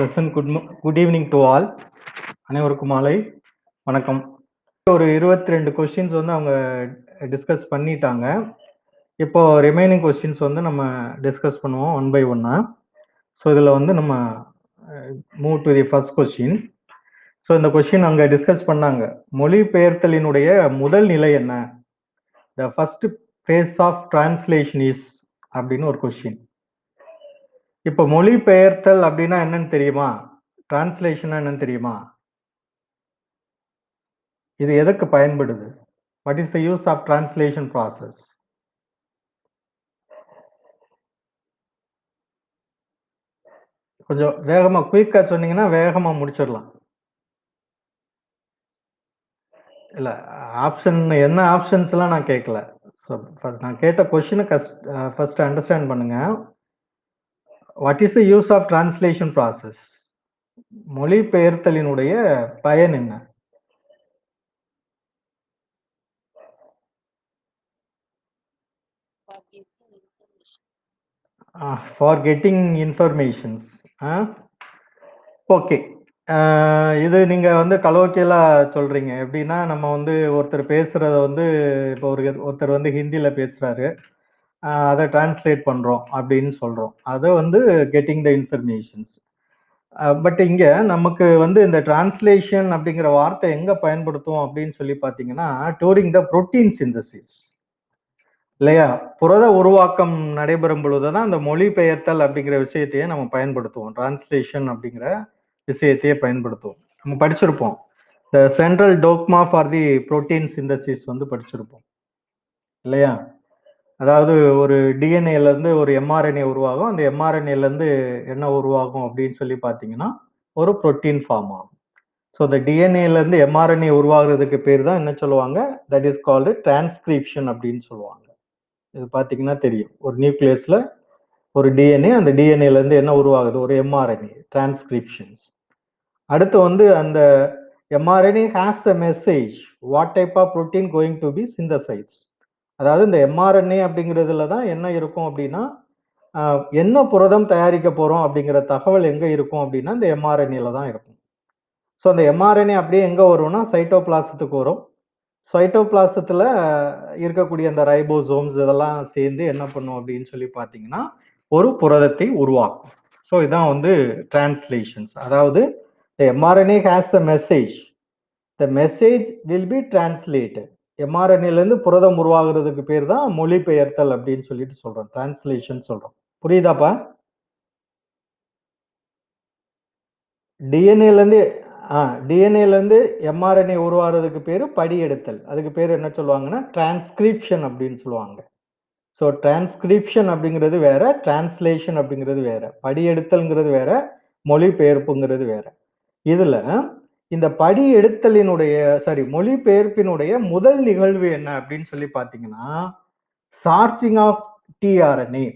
Pleasant good evening to all. அனைவருக்கும் மாலை வணக்கம். ஒரு 22 கொஸ்டின்ஸ் வந்து அவங்க டிஸ்கஸ் பண்ணிட்டாங்க. இப்போ ரிமைனிங் கொஸ்டின்ஸ் வந்து நம்ம டிஸ்கஸ் பண்ணுவோம் ஒன் பை ஒன்னா. ஸோ இதில் வந்து நம்ம move to the first question. So இந்த கொஸ்டின் அங்கே டிஸ்கஸ் பண்ணாங்க. மொழிபெயர்த்தலினுடைய முதல் நிலை என்ன? The first phase of translation is அப்படின்னு ஒரு கொஸ்டின். இப்போ மொழிபெயர்த்தல் அப்படின்னா என்னன்னு தெரியுமா? டிரான்ஸ்லேஷன் என்னன்னு தெரியுமா? இது எதற்கு பயன்படுது? What is the use of translation process? கொஞ்சம் வேகமா குயிக்கா சொன்னீங்கன்னா வேகமா முடிச்சிடலாம். இல்ல ஆப்ஷன் என்ன ஆப்ஷன்ஸ் எல்லாம் நான் கேட்கல. ஸோ நான் கேட்ட கொஸ்டினை ஃபர்ஸ்ட் அண்டர்ஸ்டாண்ட் பண்ணுங்க. What is the use of translation process? மொழிபெயர்த்தலினுடைய பயன் என்ன? For getting informations. ஓகே, இது நீங்க வந்து கலோக்கியலா சொல்றீங்க. எப்படின்னா நம்ம வந்து ஒருத்தர் பேசுறத வந்து இப்போ ஒருத்தர் வந்து ஹிந்தியில பேசுறாரு, அதை டிரான்ஸ்லேட் பண்றோம் அப்படின்னு சொல்றோம். அதை வந்து கெட்டிங் த இன்ஃபர்மேஷன்ஸ். பட் இங்க நமக்கு வந்து இந்த டிரான்ஸ்லேஷன் அப்படிங்கிற வார்த்தை எங்க பயன்படுத்துவோம் அப்படின்னு சொல்லி பார்த்தீங்கன்னா, டூரிங் த புரோட்டீன் சிந்தசிஸ் இல்லையா? புரத உருவாக்கம் நடைபெறும் பொழுதுதான் அந்த மொழிபெயர்த்தல் அப்படிங்கிற விஷயத்தையே நம்ம பயன்படுத்துவோம். டிரான்ஸ்லேஷன் அப்படிங்கிற விஷயத்தையே பயன்படுத்துவோம். நம்ம படிச்சிருப்போம். The central dogma for the protein synthesis வந்து படிச்சிருப்போம் இல்லையா? அதாவது ஒரு டிஎன்ஏல இருந்து ஒரு எம்ஆர்என்ஏ உருவாகும். அந்த எம்ஆர்என்ஏல இருந்து என்ன உருவாகும் அப்படின்னு சொல்லி பார்த்தீங்கன்னா ஒரு புரோட்டீன் ஃபார்ம் ஆகும். ஸோ இந்த டிஎன்ஏல இருந்து எம்ஆர்என்ஏ உருவாகிறதுக்கு பேர் தான் என்ன சொல்லுவாங்க? தட் இஸ் கால்டு டிரான்ஸ்கிரிப்ஷன் அப்படின்னு சொல்லுவாங்க. இது பார்த்தீங்கன்னா தெரியும். ஒரு நியூக்ளியஸ்ல ஒரு டிஎன்ஏ, அந்த டிஎன்ஏல இருந்து என்ன உருவாகுது? ஒரு எம்ஆர்என்ஏ, டிரான்ஸ்கிரிப்ஷன்ஸ். அடுத்து வந்து அந்த mRNA has the message what type of protein going to be synthesize. அதாவது இந்த எம்ஆர்என்ஏ அப்படிங்கிறதுல தான் என்ன இருக்கும் அப்படின்னா, என்ன புரதம் தயாரிக்க போறோம் அப்படிங்கிற தகவல் எங்க இருக்கும் அப்படின்னா இந்த எம்ஆர்என்ஏல தான் இருக்கும். ஸோ அந்த எம்ஆர்என்ஏ அப்படியே எங்க வரும்னா சைட்டோபிளாசத்துக்கு வரும். சைட்டோபிளாசத்துல இருக்கக்கூடிய அந்த ரைபோசோம்ஸ் இதெல்லாம் சேர்ந்து என்ன பண்ணும் அப்படின்னு சொல்லி பார்த்தீங்கன்னா ஒரு புரதத்தை உருவாக்கும். ஸோ இதான் வந்து டிரான்ஸ்லேஷன்ஸ். அதாவது mRNA has the message, the message will be translated. எம்ஆர்என்ஏலேருந்து புரதம் உருவாகிறதுக்கு பேர் தான் மொழிபெயர்த்தல் அப்படின்னு சொல்லிட்டு சொல்றோம். டிரான்ஸ்லேஷன் சொல்றோம். புரியுதாப்பா? டிஎன்ஏலேருந்து டிஎன்ஏலேருந்து எம்ஆர்என்ஏ உருவாகிறதுக்கு பேர் படி எடுத்தல். அதுக்கு பேர் என்ன சொல்லுவாங்கன்னா டிரான்ஸ்கிரிப்ஷன் அப்படின்னு சொல்லுவாங்க. ஸோ டிரான்ஸ்கிரிப்ஷன் அப்படிங்கிறது வேற, டிரான்ஸ்லேஷன் அப்படிங்கிறது வேற. படி எடுத்தல்ங்கிறது வேற, மொழிபெயர்ப்புங்கிறது வேற. இதுல இந்த படி எடுத்தலினுடைய மொழிபெயர்ப்பினுடைய முதல் நிகழ்வு என்ன அப்படின்னு சொல்லி பார்த்தீங்கன்னா சார்ஜிங் ஆஃப் டிஆர்என்ஏ.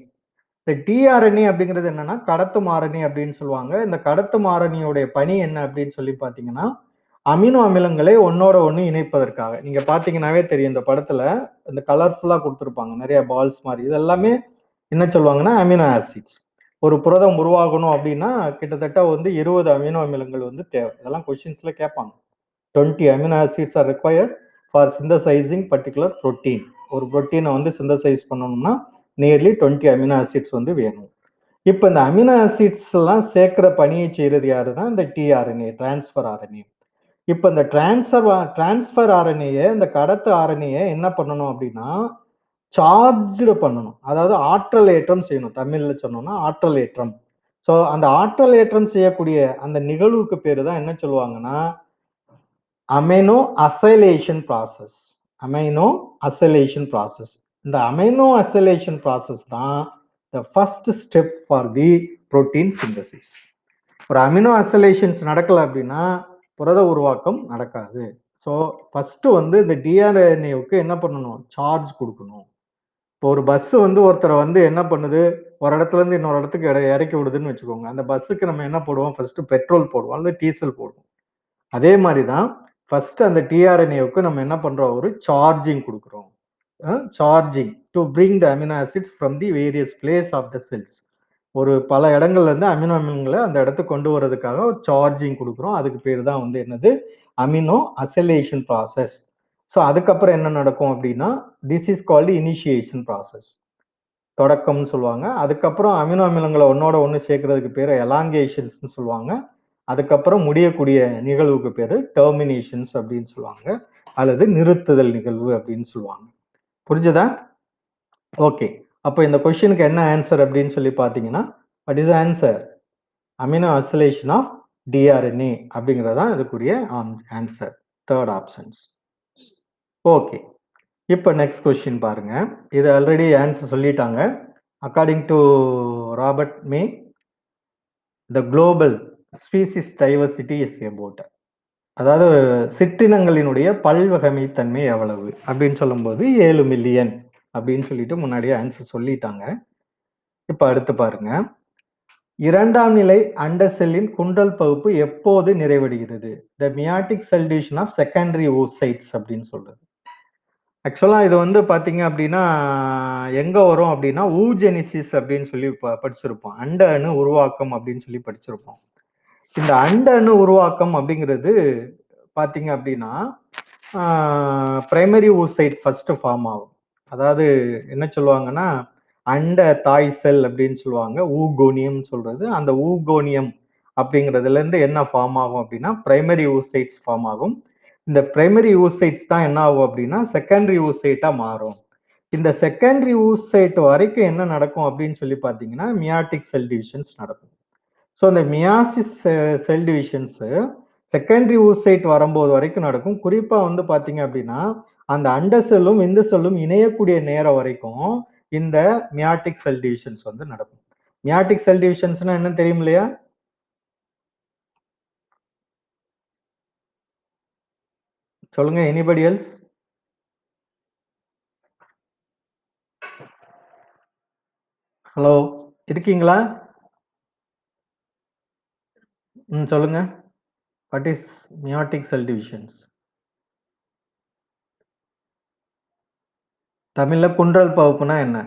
இந்த டிஆர்என்ஏ அப்படிங்கிறது என்னன்னா கடத்தும் ஆர்என்ஏ அப்படின்னு சொல்லுவாங்க. இந்த கடத்தும் ஆர்என்ஏவுடைய பணி என்ன அப்படின்னு சொல்லி பார்த்தீங்கன்னா அமினோ அமிலங்களை ஒன்னோட ஒன்று இணைப்பதற்காக. நீங்க பாத்தீங்கன்னாவே தெரியும், இந்த படத்துல இந்த கலர்ஃபுல்லா கொடுத்துருப்பாங்க நிறைய பால்ஸ் மாதிரி. இது எல்லாமே என்ன சொல்லுவாங்கன்னா அமினோ ஆசிட்ஸ். ஒரு புரதம் உருவாகணும் அப்படின்னா கிட்டத்தட்ட வந்து 20 அமினோ அமிலங்கள் வந்து தேவை. இதெல்லாம் கொஸ்டின்ஸ்ல கேட்பாங்க. 20 amino acids R required for synthesising particular protein. ஒரு புரோட்டீனை வந்து சிந்தசைஸ் பண்ணணும்னா நியர்லி 20 அமினோ ஆசிட்ஸ் வந்து வேணும். இப்போ இந்த அமினோ ஆசிட்ஸ் எல்லாம் சேர்க்கிற பணியை செய்யறது யாருன்னா இந்த டிஆர்என்ஏ, டிரான்ஸ்ஃபர் ஆர்என்ஏ. இப்போ இந்த டிரான்ஸ்ஃபர் ஆர்என்ஏ, இந்த கடத்து ஆர்என்ஏ என்ன பண்ணணும் அப்படின்னா சார்ஜ்டு பண்ணணும். அதாவது ஆற்றல் ஏற்றம் செய்யணும். தமிழ்ல சொன்னோம்னா ஆற்றல் ஏற்றம். ஸோ அந்த ஆற்றல் ஏற்றம் செய்யக்கூடிய அந்த நிகழ்வுக்கு பேரு தான் என்ன சொல்லுவாங்கன்னா அமைனோ அசைலேஷன் ப்ராசஸ். Amino அசைலேஷன் process. இந்த அமைனோ அசைலேஷன் ப்ராசஸ் தான் the first step for the protein synthesis. ஒரு அமினோ அசைலேஷன்ஸ் நடக்கல அப்படின்னா புரத உருவாக்கம் நடக்காது. ஸோ ஃபர்ஸ்ட் வந்து இந்த டிஆர்என்ஏவுக்கு என்ன பண்ணணும்? சார்ஜ் கொடுக்கணும். இப்போ ஒரு பஸ் வந்து ஒருத்தரை வந்து என்ன பண்ணுது, ஒரு இடத்துல இருந்து இன்னொரு இடத்துக்கு இறக்கி விடுதுன்னு வச்சுக்கோங்க. அந்த பஸ்ஸுக்கு நம்ம என்ன போடுவோம்? ஃபர்ஸ்ட் பெட்ரோல் போடுவோம் அல்லது டீசல் போடுவோம். அதே மாதிரி தான் ஃபர்ஸ்ட் அந்த டிஆர்என்ஏவுக்கு நம்ம என்ன பண்றோம்? ஒரு சார்ஜிங் கொடுக்குறோம். Charging to bring the amino acids from the various place of the cells. ஒரு பல இடங்கள்ல இருந்து அமினோ அமிலங்களை அந்த இடத்துக்கு கொண்டு வர்றதுக்காக ஒரு சார்ஜிங் கொடுக்குறோம். அதுக்கு பேர் தான் வந்து என்னது, அமினோ அசைலேஷன் ப்ராசஸ். ஸோ அதுக்கப்புறம் என்ன நடக்கும் அப்படின்னா, this is called initiation process, தொடக்கம்னு சொல்லுவாங்க. அதுக்கப்புறம் அமினோ அமிலங்களை ஒன்னோட ஒன்று சேர்க்கறதுக்கு பேர் எலாங்கேஷன்ஸ்னு சொல்லுவாங்க. அதுக்கப்புறம் முடியக்கூடிய நிகழ்வுக்கு பேரு டெர்மினேஷன்ஸ் அப்படின்னு சொல்லுவாங்க, அல்லது நிறுத்துதல் நிகழ்வு அப்படின்னு சொல்லுவாங்க. புரிஞ்சதா? ஓகே. அப்போ இந்த கொஸ்டினுக்கு என்ன ஆன்சர் அப்படின்னு சொல்லி பார்த்தீங்கன்னா, what is answer? Amino acylation of tRNA அப்படிங்கிறதான் இதுக்குரிய ஆன்சர். Third options. ஓகே. இப்போ நெக்ஸ்ட் கொஸ்டின் பாருங்க. இது ஆல்ரெடி ஆன்சர் சொல்லிட்டாங்க. According to Robert May, the global species diversity is about, அதாவது சிற்றினங்களினுடைய பல்வகைமைத்தன்மை எவ்வளவு அப்படின்னு சொல்லும்போது 7 மில்லியன் அப்படின்னு சொல்லிட்டு முன்னாடியே ஆன்சர் சொல்லிட்டாங்க. இப்ப அடுத்து பாருங்க, இரண்டாம் நிலை அண்ட செல்லின் குண்டல் பகுப்பு எப்போது நிறைவடைகிறது? The meiotic cell division of secondary oocytes அப்படின்னு சொல்றது. ஆக்சுவலா இது வந்து பாத்தீங்க அப்படின்னா எங்க வரும் அப்படின்னா ஊஜெனிசிஸ் அப்படின்னு சொல்லி படிச்சிருப்போம். அண்ட அணு உருவாக்கம் அப்படின்னு சொல்லி படிச்சிருப்போம். இந்த அண்ட அணு உருவாக்கம் அப்படிங்கிறது பாத்தீங்க அப்படின்னா பிரைமரி ஊசைட் ஃபர்ஸ்ட் ஃபார்ம் ஆகும். அதாவது என்ன சொல்லுவாங்கன்னா, அண்ட தாய் செல் அப்படின்னு சொல்லுவாங்க, ஊகோனியம் சொல்றது. அந்த ஊகோனியம் அப்படிங்கிறதுல இருந்து என்ன ஃபார்ம் ஆகும் அப்படின்னா பிரைமரி ஊசைட்ஸ் ஃபார்ம் ஆகும். இந்த பிரைமரி ஊசைட்ஸ் தான் என்ன ஆகும் அப்படின்னா செகண்டரி ஊசைட்டா மாறும். இந்த செகண்டரி ஊசைட் வரைக்கும் என்ன நடக்கும் அப்படின்னு சொல்லி பார்த்தீங்கன்னா மியாட்டிக் செல் டிவிஷன்ஸ் நடக்கும். ஸோ இந்த meiosis cell divisions secondary oocyte வரும்போது வரைக்கும் நடக்கும். குறிப்பா வந்து பாத்தீங்க அப்படின்னா அந்த அண்ட செல்லும் விந்து செல்லும் இணையக்கூடிய நேரம் வரைக்கும் இந்த மியாட்டிக் செல் டிவிஷன்ஸ் வந்து நடக்கும். மியாட்டிக் செல் டிவிஷன்ஸ்னா என்ன தெரியும் இல்லையா? சொல்லுங்க, எனிபடி எல்ஸ்? ஹலோ, இருக்கீங்களா? சொல்லுங்க. What is meiotic sell divisions? தமிழ்ல குன்றல் பகுப்புனா என்ன?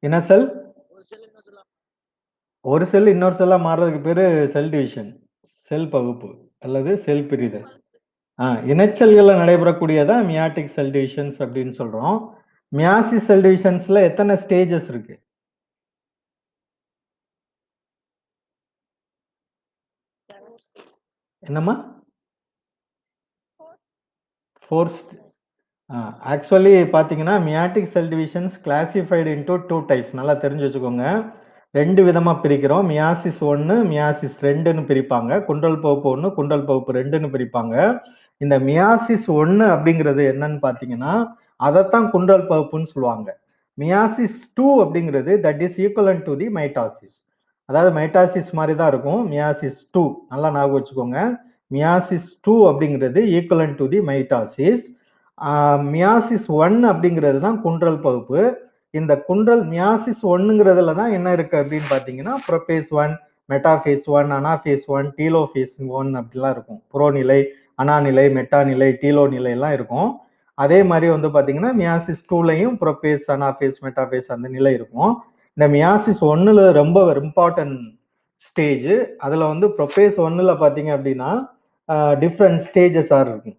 என்ன செல்? ஒரு செல் இன்னொரு செல்லா மாறுறதுக்கு பேரு செல் டிவிஷன், செல் பகுப்பு அல்லது செல் பிரிதல். இணைச்சல்கள்ல நடைபெறக்கூடியதான் மியாட்டிக் செல் டிவிஷன்ஸ் அப்படின்னு சொல்றோம். மியாசிஸ் செல் டிவிஷன்ஸ்ல எத்தனை ஸ்டேஜஸ் இருக்கு? என்னம்மா? 4. ஆக்சுவலி பாத்தீங்கன்னா மியாட்டிக் செல் டிவிஷன்ஸ் கிளாசிஃபைடு இன்டூ 2 டைப்ஸ். நல்லா தெரிஞ்சு வச்சுக்கோங்க. 2 விதமா பிரிக்கிறோம். மியாசிஸ் 1, மியாசிஸ் 2ன்னு பிரிப்பாங்க. குண்டல் பகுப்பு 1, குண்டல் பகுப்பு 2ன்னு பிரிப்பாங்க. இந்த மியாசிஸ் 1 அப்படிங்கிறது என்னன்னு பாத்தீங்கன்னா அதைத்தான் குண்டல் பகுப்புன்னு சொல்லுவாங்க. மியாசிஸ் 2 அப்படிங்கிறது that is equivalent to the mitosis. அதாவது மைட்டாசிஸ் மாதிரி தான் இருக்கும். மியாசிஸ் 2 நல்லா ஞாபகம் வச்சுக்கோங்க. மியாசிஸ் 2 அப்படிங்கிறது equivalent to the mitosis. Meiosis 1 அப்படிங்கிறது தான் குன்றல் பகுப்பு. இந்த குன்றல் மியாசிஸ் 1ங்கிறதுல தான் என்ன இருக்கு அப்படின்னு பாத்தீங்கன்னா புரோபேஸ் 1, மெட்டாபேஸ் 1, அனாபேஸ் 1, டீலோபேஸ் 1 அப்படிலாம் இருக்கும். புரோநிலை, அனாநிலை, மெட்டாநிலை, டீலோ நிலை எல்லாம் இருக்கும். அதே மாதிரி வந்து பாத்தீங்கன்னா மியாசிஸ் 2லையும் புரோபேஸ், அனாபேஸ், மெட்டாபேஸ் அந்த நிலை இருக்கும். இந்த மியாசிஸ் 1ல ரொம்ப இம்பார்ட்டன்ட் ஸ்டேஜ். அதுல வந்து புரோபேஸ் 1ல பாத்தீங்க அப்படின்னா டிஃப்ரெண்ட் ஸ்டேஜஸ் ஆர் இருக்கும்.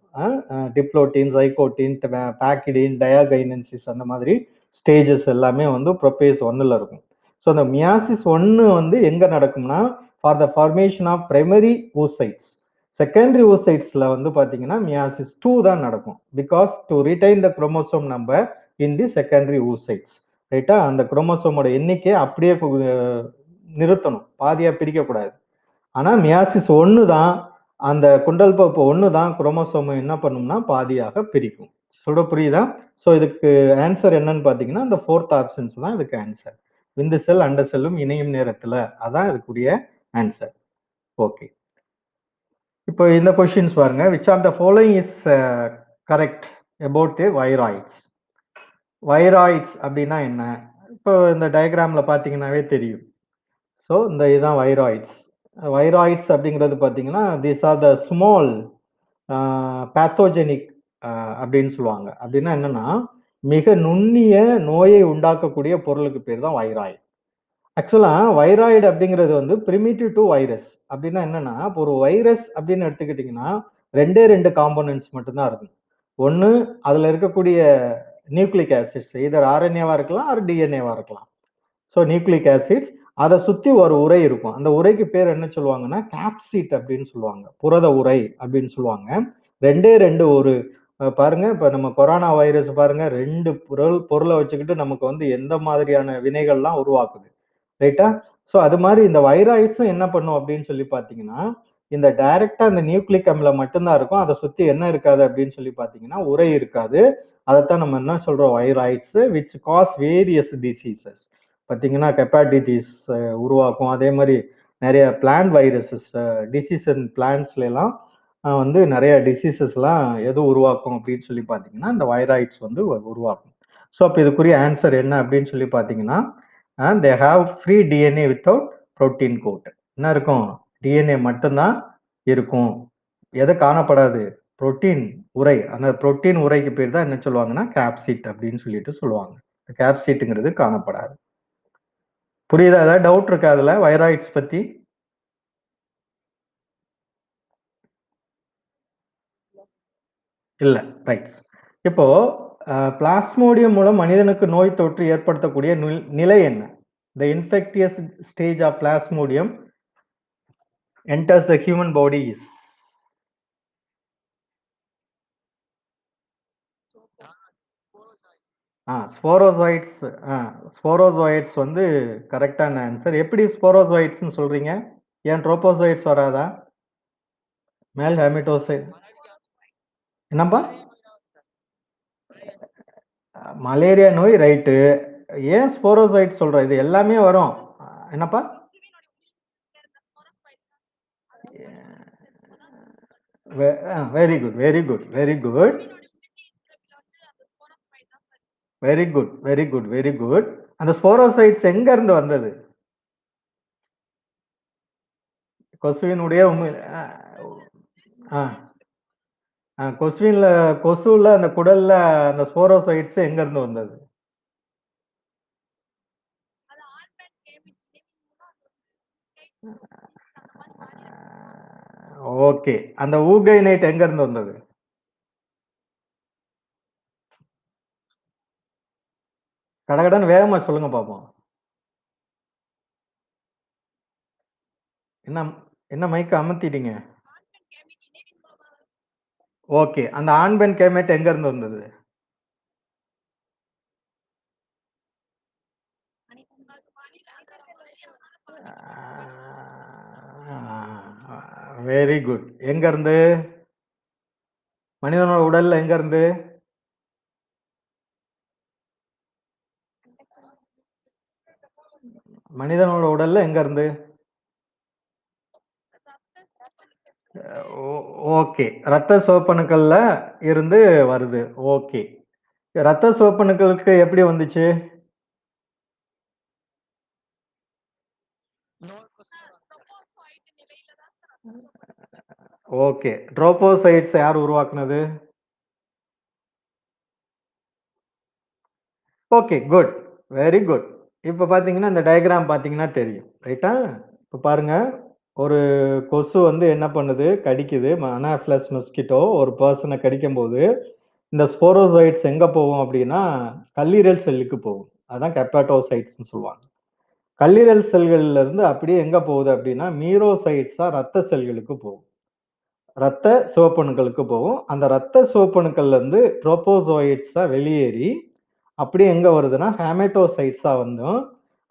டிப்ளோட்டின், ஜைகோட்டின், பாக்கிடின், டயாகைனன்சிஸ் அந்த மாதிரி ஸ்டேஜஸ் எல்லாமே வந்து புரோபேஸ் 1ல இருக்கும். ஸோ இந்த மியாசிஸ் 1 வந்து எங்க நடக்கும்னா for the formation of primary oocytes. Secondary oocytesல வந்து பாத்தீங்கன்னா மியாசிஸ் 2 தான் நடக்கும். Because to retain the chromosome number in the secondary oocytes. ரைட்டா? அந்த குரோமோசோமோட எண்ணிக்கை அப்படியே நிறுத்தணும், பாதியா பிரிக்க கூடாது. ஆனா மியாசிஸ் 1 தான், அந்த குண்டல் பகுப்பு 1 தான் குரோமோசோமை என்ன பண்ணும்னா பாதியாக பிரிக்கும். சொல்ற புரியுதா? ஸோ இதுக்கு ஆன்சர் என்னன்னு பாத்தீங்கன்னா இந்த 4th ஆப்ஷன்ஸ் தான் இதுக்கு ஆன்சர். விந்து செல் அண்ட செல்லும் இணையும் நேரத்துல, அதான் இதுக்குரிய ஆன்சர். ஓகே. இப்போ இந்த கொஸ்டின்ஸ் பாருங்க. which of the following is correct about a viroids? Viroids அப்படின்னா என்ன? இப்போ இந்த டயக்ராம்ல பாத்தீங்கன்னாவே தெரியும். ஸோ இந்த இதுதான் வைராய்ட்ஸ். வைராய்ட்ஸ் அப்படிங்கிறது பார்த்தீங்கன்னா these are the small pathogenic அப்படின்னு சொல்லுவாங்க. அப்படின்னா என்னன்னா மிக நுண்ணிய நோயை உண்டாக்கக்கூடிய பொருளுக்கு பேர் தான் வைராய்டு. ஆக்சுவலா வைராய்டு அப்படிங்கிறது வந்து பிரிமிட்டிவ் டு வைரஸ். அப்படின்னா என்னன்னா, இப்போ ஒரு வைரஸ் அப்படின்னு எடுத்துக்கிட்டீங்கன்னா, 2 காம்போனன்ட்ஸ் மட்டும் தான் இருக்கும். ஒண்ணு அதுல இருக்கக்கூடிய நியூக்ளிக் ஆசிட்ஸ் எய்தர் ஆர்என்ஏவா இருக்கலாம், ஆர் டிஎன்ஏவா இருக்கலாம். ஸோ நியூக்ளிக் ஆசிட்ஸ் அதை சுத்தி ஒரு உரை இருக்கும். அந்த உரைக்கு பேர் என்ன சொல்லுவாங்கன்னா கேப்சிட் அப்படின்னு சொல்லுவாங்க. புரத உரை அப்படின்னு சொல்லுவாங்க. 2 ஒரு பாருங்க இப்ப நம்ம கொரோனா வைரஸ் பாருங்க 2 பொருளை வச்சுக்கிட்டு நமக்கு வந்து எந்த மாதிரியான வினைகள்லாம் உருவாக்குது. ரைட்டா? ஸோ அது மாதிரி இந்த வைராய்ட்ஸும் என்ன பண்ணும் அப்படின்னு சொல்லி பார்த்தீங்கன்னா, இந்த டைரக்ட்டா இந்த நியூக்ளிக் அமிலம் மட்டும்தான் இருக்கும். அதை சுத்தி என்ன இருக்காது அப்படின்னு சொல்லி பார்த்தீங்கன்னா, உரை இருக்காது. அதைத்தான் நம்ம என்ன சொல்றோம் viroids which cause various diseases. பார்த்தீங்கன்னா ஹெப்பாட்டிட்டிஸ் உருவாக்கும். அதே மாதிரி நிறைய பிளான்ட் வைரஸஸ் டிசீஸ் அண்ட் பிளான்ட்ஸ்ல எல்லாம் வந்து நிறைய டிசீசஸ்லாம் எது உருவாக்கும் அப்படின்னு சொல்லி பார்த்தீங்கன்னா, இந்த வைராய்ட்ஸ் வந்து உருவாக்கும். ஸோ அப்போ இதுக்குரிய ஆன்சர் என்ன அப்படின்னு சொல்லி பார்த்தீங்கன்னா, they have free DNA without protein coat. என்ன இருக்கும்? டிஎன்ஏ மட்டும்தான் இருக்கும். எது காணப்படாது? புரோட்டீன் உரை. அந்த புரோட்டீன் உரைக்கு பேர் தான் என்ன சொல்லுவாங்கன்னா கேப்சிட் அப்படின்னு சொல்லிட்டு சொல்லுவாங்க. கேப்சிட்ங்கிறது காணப்படாது. புரியுதா? ஏதாவது டவுட் இருக்கா அதுல வைராய்ட்ஸ் பத்தி? இல்ல. ரைட்ஸ். இப்போ பிளாஸ்மோடியம் மூலம் மனிதனுக்கு நோய் தொற்று ஏற்படுத்தக்கூடிய நிலை என்ன? The infectious stage of plasmodium enters the human body is. ஸ்போரோசோயிட்ஸ் ஸ்போரோசோயிட்ஸ் வந்து கரெக்டான ஆன்சர். எப்படி ஸ்போரோசோயிட்ஸ்னு சொல்றீங்க? ஏன் ட்ரோபோசோயிட்ஸ் வராதா? மேல் ஹேமிட்டோசைட் என்னப்பா? மலேரியா நோய் ரைட்டு. ஏன் ஸ்போரோசைட் சொல்றோம்? இது எல்லாமே வரும். என்னப்பா? Very good, very good, very good, very good, very good, very good. அந்த ஸ்போரோசைட்ஸ் எங்க இருந்து வந்தது? கொசுவினுடைய கொசுவின்ல கொசுல அந்த குடல்ல அந்த ஸ்போரோசைட்ஸ் எங்க இருந்து வந்தது? ஓகே. அந்த ஊகைனைட் எங்க இருந்து வந்தது? கடகடன்னு வேகமா சொல்லுங்க பாப்போம். என்ன என்ன மைக்க அமர்த்திட்டீங்க? ஓகே. அந்த ஆண் பெண் கேமெட் எங்க இருந்து வந்தது? Very good. எங்க இருந்து? மனிதனோட உடல்ல எங்க இருந்து? மனிதனோட உடல்ல எங்க இருந்து? ஓகே. ரத்த சிவப்பணுக்கள்ல இருந்து வருது. ஓகே. ரத்த சிவப்பணுக்களுக்கு எப்படி வந்துச்சு? ஓகே. ட்ரோபோசைட்ஸ் யார் உருவாக்குனது? ஓகே. குட். Very good. இப்ப பார்த்தீங்கன்னா, இந்த டயகிராம் பார்த்தீங்கன்னா தெரியும். ரைட்டா? இப்ப பாருங்க. ஒரு கொசு வந்து என்ன பண்ணுது? கடிக்குது. அனாஃபிலஸ் மஸ்கிட்டோ ஒரு பெர்சன கடிக்கும்போது, இந்த ஸ்போரோசைட்ஸ் எங்க போகும் அப்டின்னா, கல்லீரல் செல்லுக்கு போகும். அதான் ஹெப்பாட்டோசைட்ஸ்ன்னு சொல்லுவாங்க. கல்லீரல் செல்கள்ல இருந்து அப்படியே எங்க போகுது அப்டின்னா, மீரோசைட்ஸா ரத்த செல்களுக்கு போகும். ரத்த சிவப்பணுக்களுக்கு போகும். அந்த ரத்த சிவப்பணுக்கள்ல இருந்து ட்ரோபோசோயிட்ஸா வெளியேறி, அப்படியே எங்க வருதுன்னா, ஹேமட்டோசைட்ஸா வந்தும்.